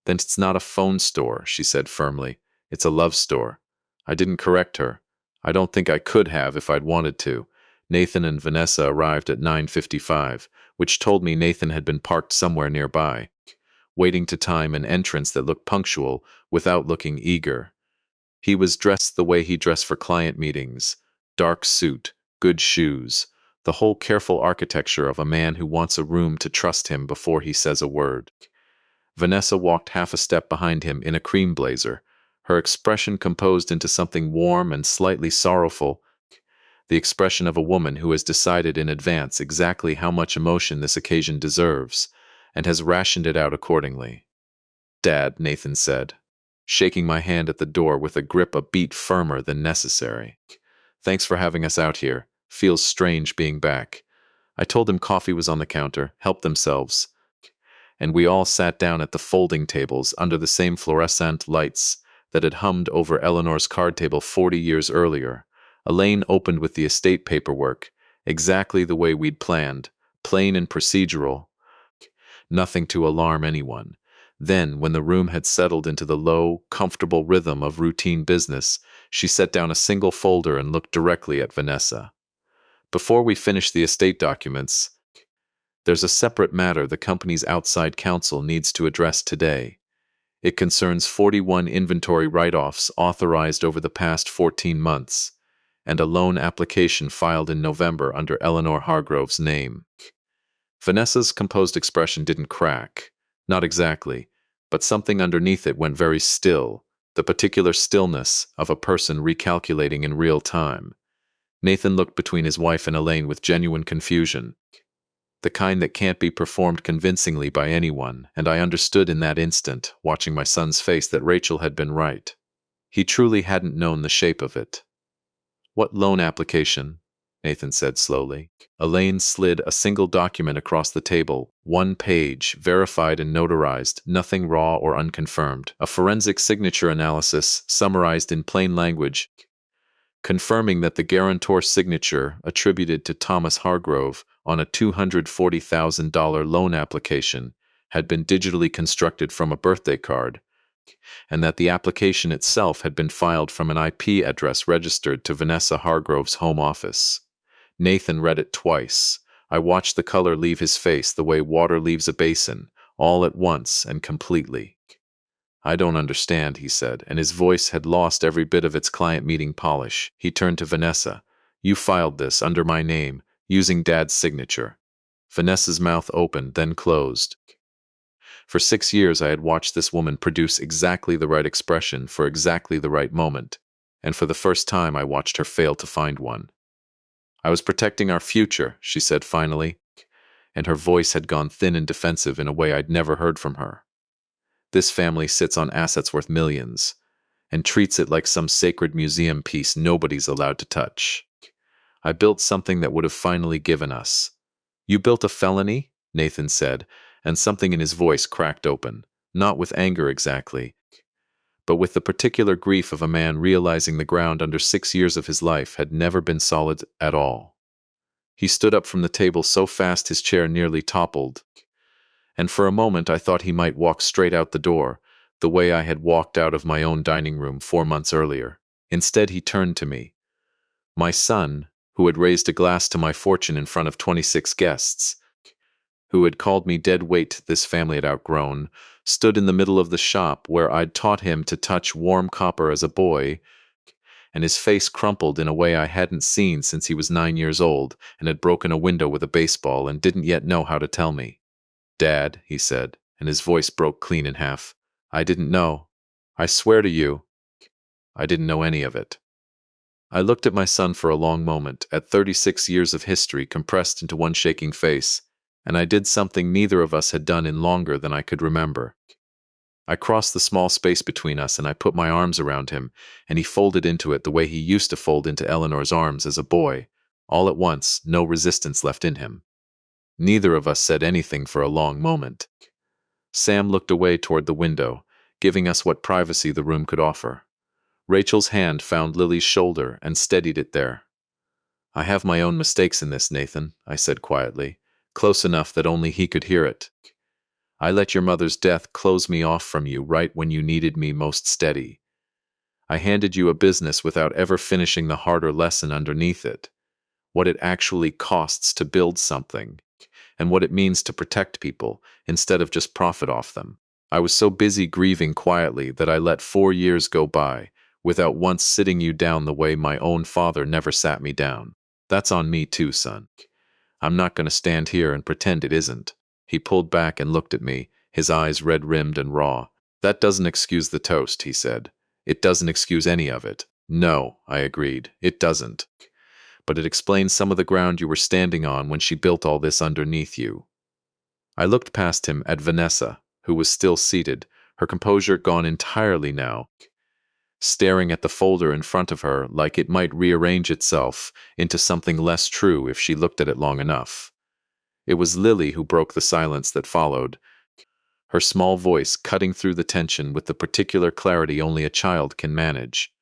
Then it's not a phone store, she said firmly. It's a love store. I didn't correct her. I don't think I could have if I'd wanted to. Nathan and Vanessa arrived at 9:55, which told me Nathan had been parked somewhere nearby, waiting to time an entrance that looked punctual without looking eager. He was dressed the way he dressed for client meetings, dark suit, good shoes, the whole careful architecture of a man who wants a room to trust him before he says a word. Vanessa walked half a step behind him in a cream blazer, her expression composed into something warm and slightly sorrowful, the expression of a woman who has decided in advance exactly how much emotion this occasion deserves, and has rationed it out accordingly. Dad, Nathan said, shaking my hand at the door with a grip a beat firmer than necessary. Thanks for having us out here. Feels strange being back. I told him coffee was on the counter, helped themselves, and we all sat down at the folding tables under the same fluorescent lights that had hummed over Eleanor's card table 40 years earlier. Elaine opened with the estate paperwork, exactly the way we'd planned, plain and procedural, nothing to alarm anyone. Then, when the room had settled into the low, comfortable rhythm of routine business, she set down a single folder and looked directly at Vanessa. Before we finish the estate documents, there's a separate matter the company's outside counsel needs to address today. It concerns 41 inventory write-offs authorized over the past 14 months, and a loan application filed in November under Eleanor Hargrove's name. Vanessa's composed expression didn't crack. Not exactly, but something underneath it went very still, the particular stillness of a person recalculating in real time. Nathan looked between his wife and Elaine with genuine confusion, the kind that can't be performed convincingly by anyone, and I understood in that instant, watching my son's face, that Rachel had been right. He truly hadn't known the shape of it. What loan application? Nathan said slowly. Elaine slid a single document across the table, 1 page, verified and notarized, nothing raw or unconfirmed. A forensic signature analysis summarized in plain language, confirming that the guarantor's signature attributed to Thomas Hargrove on a $240,000 loan application had been digitally constructed from a birthday card, and that the application itself had been filed from an IP address registered to Vanessa Hargrove's home office. Nathan read it twice. I watched the color leave his face the way water leaves a basin, all at once and completely. I don't understand, he said, and his voice had lost every bit of its client meeting polish. He turned to Vanessa. You filed this under my name, using Dad's signature. Vanessa's mouth opened, then closed. For 6 years, I had watched this woman produce exactly the right expression for exactly the right moment, and for the first time, I watched her fail to find one. I was protecting our future, she said finally, and her voice had gone thin and defensive in a way I'd never heard from her. This family sits on assets worth millions and treats it like some sacred museum piece nobody's allowed to touch. I built something that would have finally given us. You built a felony? Nathan said, and something in his voice cracked open, not with anger exactly, but with the particular grief of a man realizing the ground under 6 years of his life had never been solid at all. He stood up from the table so fast his chair nearly toppled, and for a moment I thought he might walk straight out the door, the way I had walked out of my own dining room 4 months earlier. Instead, he turned to me. My son, who had raised a glass to my fortune in front of 26 guests, who had called me dead weight this family had outgrown, stood in the middle of the shop where I'd taught him to touch warm copper as a boy, and his face crumpled in a way I hadn't seen since he was 9 years old and had broken a window with a baseball and didn't yet know how to tell me. Dad, he said, and his voice broke clean in half. I didn't know. I swear to you, I didn't know any of it. I looked at my son for a long moment, at 36 years of history compressed into one shaking face, and I did something neither of us had done in longer than I could remember. I crossed the small space between us and I put my arms around him, and he folded into it the way he used to fold into Eleanor's arms as a boy. All at once, no resistance left in him. Neither of us said anything for a long moment. Sam looked away toward the window, giving us what privacy the room could offer. Rachel's hand found Lily's shoulder and steadied it there. I have my own mistakes in this, Nathan, I said quietly, close enough that only he could hear it. I let your mother's death close me off from you right when you needed me most steady. I handed you a business without ever finishing the harder lesson underneath it, what it actually costs to build something, and what it means to protect people instead of just profit off them. I was so busy grieving quietly that I let 4 years go by without once sitting you down the way my own father never sat me down. That's on me too, son. I'm not going to stand here and pretend it isn't. He pulled back and looked at me, his eyes red-rimmed and raw. That doesn't excuse the toast, he said. It doesn't excuse any of it. No, I agreed, it doesn't. But it explains some of the ground you were standing on when she built all this underneath you. I looked past him at Vanessa, who was still seated, her composure gone entirely now, staring at the folder in front of her like it might rearrange itself into something less true if she looked at it long enough. It was Lily who broke the silence that followed, her small voice cutting through the tension with the particular clarity only a child can manage.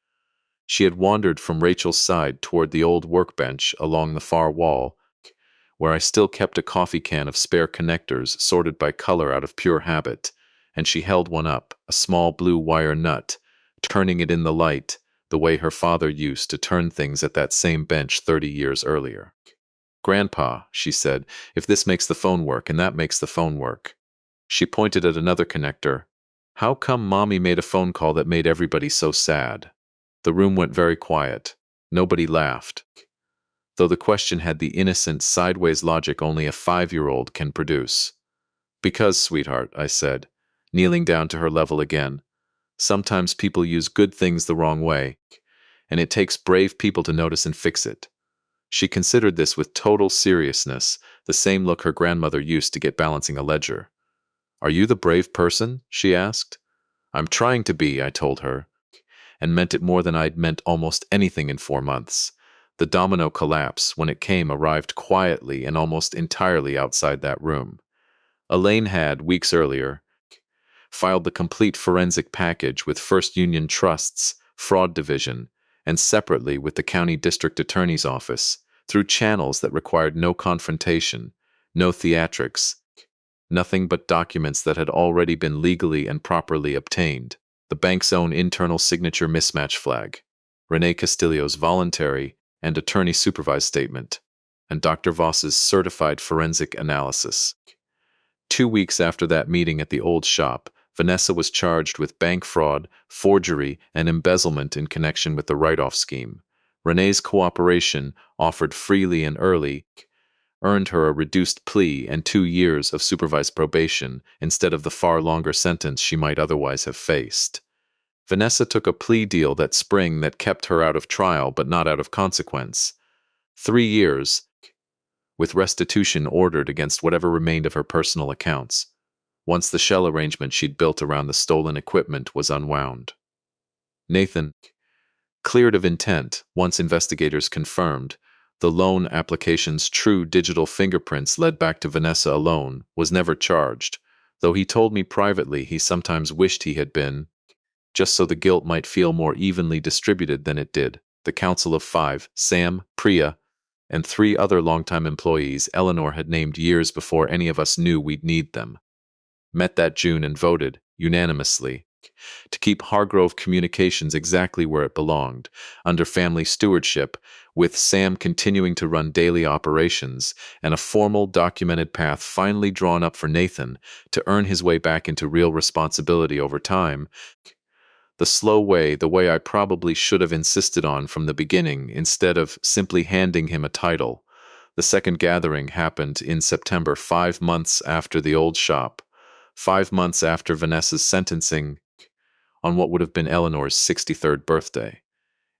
She had wandered from Rachel's side toward the old workbench along the far wall, where I still kept a coffee can of spare connectors sorted by color out of pure habit, and she held one up, a small blue wire nut, turning it in the light, the way her father used to turn things at that same bench 30 years earlier. Grandpa, she said, if this makes the phone work and that makes the phone work. She pointed at another connector. How come Mommy made a phone call that made everybody so sad? The room went very quiet. Nobody laughed, though the question had the innocent, sideways logic only a 5-year-old can produce. Because, sweetheart, I said, kneeling down to her level again, sometimes people use good things the wrong way, and it takes brave people to notice and fix it. She considered this with total seriousness, the same look her grandmother used to get balancing a ledger. Are you the brave person? She asked. I'm trying to be, I told her, and meant it more than I'd meant almost anything in 4 months. The domino collapse, when it came, arrived quietly and almost entirely outside that room. Elaine had, weeks earlier, filed the complete forensic package with First Union Trust's fraud division and separately with the county district attorney's office through channels that required no confrontation, no theatrics, nothing but documents that had already been legally and properly obtained. The bank's own internal signature mismatch flag, Rene Castillo's voluntary and attorney-supervised statement, and Dr. Voss's certified forensic analysis. 2 weeks after that meeting at the old shop, Vanessa was charged with bank fraud, forgery, and embezzlement in connection with the write-off scheme. Rene's cooperation, offered freely and early, earned her a reduced plea and 2 years of supervised probation instead of the far longer sentence she might otherwise have faced. Vanessa took a plea deal that spring that kept her out of trial but not out of consequence. 3 years, with restitution ordered against whatever remained of her personal accounts, once the shell arrangement she'd built around the stolen equipment was unwound. Nathan, cleared of intent, once investigators confirmed the loan application's true digital fingerprints led back to Vanessa alone, was never charged, though he told me privately he sometimes wished he had been, just so the guilt might feel more evenly distributed than it did. The Council of Five, Sam, Priya, and 3 other longtime employees Eleanor had named years before any of us knew we'd need them, met that June and voted, unanimously, to keep Hargrove Communications exactly where it belonged, under family stewardship, with Sam continuing to run daily operations and a formal documented path finally drawn up for Nathan to earn his way back into real responsibility over time. The slow way, the way I probably should have insisted on from the beginning instead of simply handing him a title. The second gathering happened in September, 5 months after the old shop, 5 months after Vanessa's sentencing on what would have been Eleanor's 63rd birthday.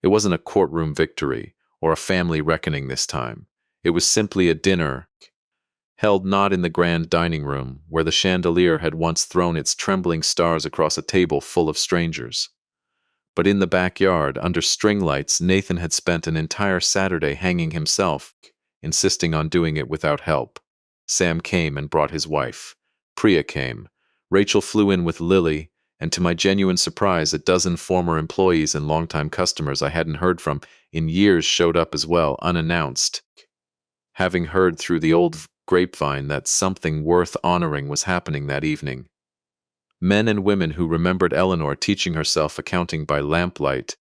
It wasn't a courtroom victory or a family reckoning this time. It was simply a dinner held not in the grand dining room, where the chandelier had once thrown its trembling stars across a table full of strangers, but in the backyard, under string lights Nathan had spent an entire Saturday hanging himself, insisting on doing it without help. Sam came and brought his wife. Priya came. Rachel flew in with Lily, and to my genuine surprise, a dozen former employees and longtime customers I hadn't heard from in years showed up as well, unannounced, having heard through the old grapevine that something worth honoring was happening that evening. Men and women who remembered Eleanor teaching herself accounting by lamplight,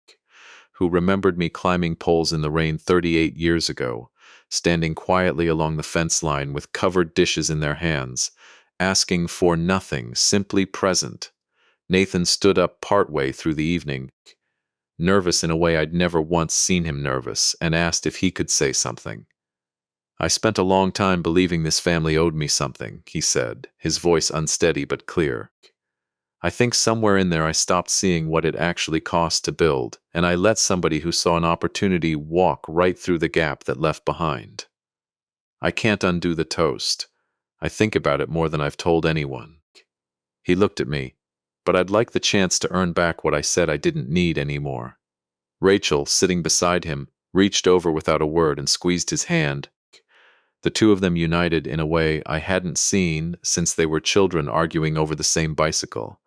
who remembered me climbing poles in the rain 38 years ago, standing quietly along the fence line with covered dishes in their hands, asking for nothing, simply present. Nathan stood up partway through the evening, nervous in a way I'd never once seen him nervous, and asked if he could say something. "I spent a long time believing this family owed me something," he said, his voice unsteady but clear. "I think somewhere in there I stopped seeing what it actually cost to build, and I let somebody who saw an opportunity walk right through the gap that left behind. I can't undo the toast. I think about it more than I've told anyone." He looked at me, but I'd like the chance to earn back what I said I didn't need anymore. Rachel, sitting beside him, reached over without a word and squeezed his hand. The two of them united in a way I hadn't seen since they were children arguing over the same bicycle.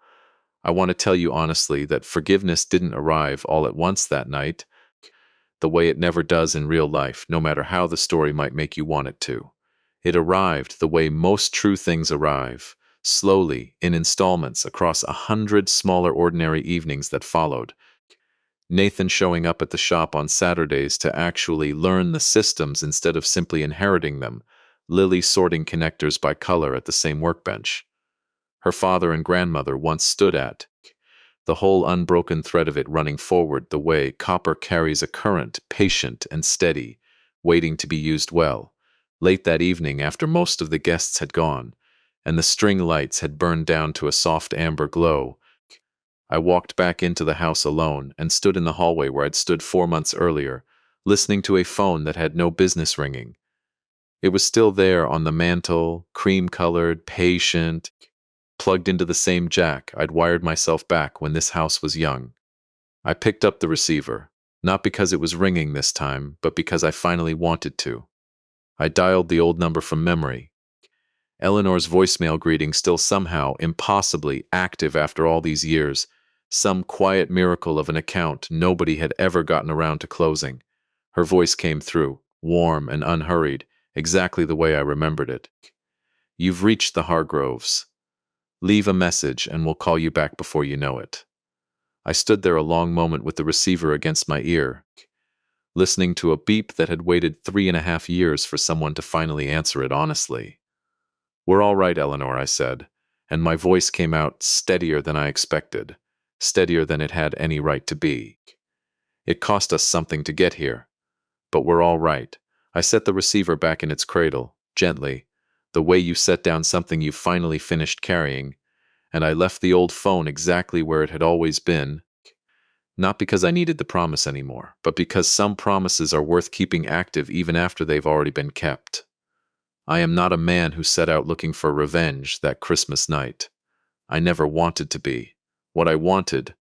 I want to tell you honestly that forgiveness didn't arrive all at once that night, the way it never does in real life, no matter how the story might make you want it to. It arrived the way most true things arrive, slowly, in installments across 100 smaller ordinary evenings that followed. Nathan showing up at the shop on Saturdays to actually learn the systems instead of simply inheriting them, Lily sorting connectors by color at the same workbench her father and grandmother once stood at, the whole unbroken thread of it running forward the way copper carries a current, patient and steady, waiting to be used well. Late that evening, after most of the guests had gone, and the string lights had burned down to a soft amber glow, I walked back into the house alone and stood in the hallway where I'd stood 4 months earlier, listening to a phone that had no business ringing. It was still there on the mantel, cream-colored, patient, plugged into the same jack I'd wired myself back when this house was young. I picked up the receiver, not because it was ringing this time, but because I finally wanted to. I dialed the old number from memory. Eleanor's voicemail greeting still somehow, impossibly, active after all these years, some quiet miracle of an account nobody had ever gotten around to closing. Her voice came through, warm and unhurried, exactly the way I remembered it. "You've reached the Hargroves. Leave a message and we'll call you back before you know it." I stood there a long moment with the receiver against my ear, listening to a beep that had waited 3.5 years for someone to finally answer it honestly. "We're all right, Eleanor," I said, and my voice came out steadier than I expected, steadier than it had any right to be. "It cost us something to get here, but we're all right." I set the receiver back in its cradle, Gently, the way you set down something you finally finished carrying, and I left the old phone exactly where it had always been, not because I needed the promise anymore, but because some promises are worth keeping active even after they've already been kept. I am not a man who set out looking for revenge that Christmas night. I never wanted to be. What I wanted,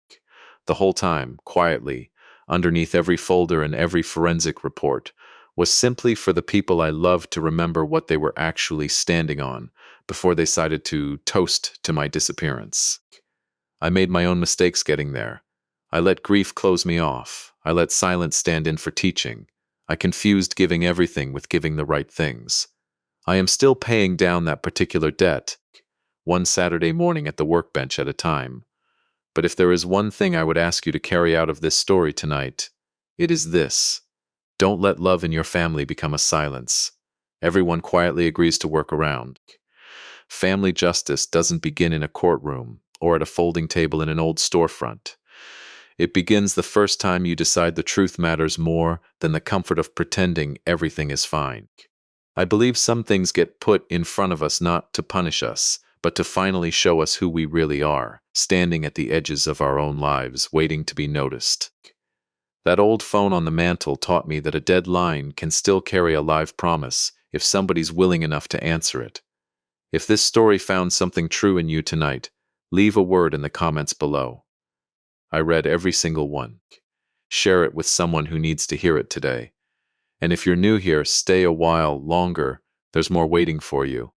the whole time, quietly, underneath every folder and every forensic report, was simply for the people I loved to remember what they were actually standing on before they decided to toast to my disappearance. I made my own mistakes getting there. I let grief close me off. I let silence stand in for teaching. I confused giving everything with giving the right things. I am still paying down that particular debt, one Saturday morning at the workbench at a time. But if there is one thing I would ask you to carry out of this story tonight, it is this. Don't let love in your family become a silence. Everyone quietly agrees to work around. Family justice doesn't begin in a courtroom or at a folding table in an old storefront. It begins the first time you decide the truth matters more than the comfort of pretending everything is fine. I believe some things get put in front of us not to punish us, but to finally show us who we really are, standing at the edges of our own lives, waiting to be noticed. That old phone on the mantle taught me that a dead line can still carry a live promise if somebody's willing enough to answer it. If this story found something true in you tonight, leave a word in the comments below. I read every single one. Share it with someone who needs to hear it today. And if you're new here, stay a while longer. There's more waiting for you.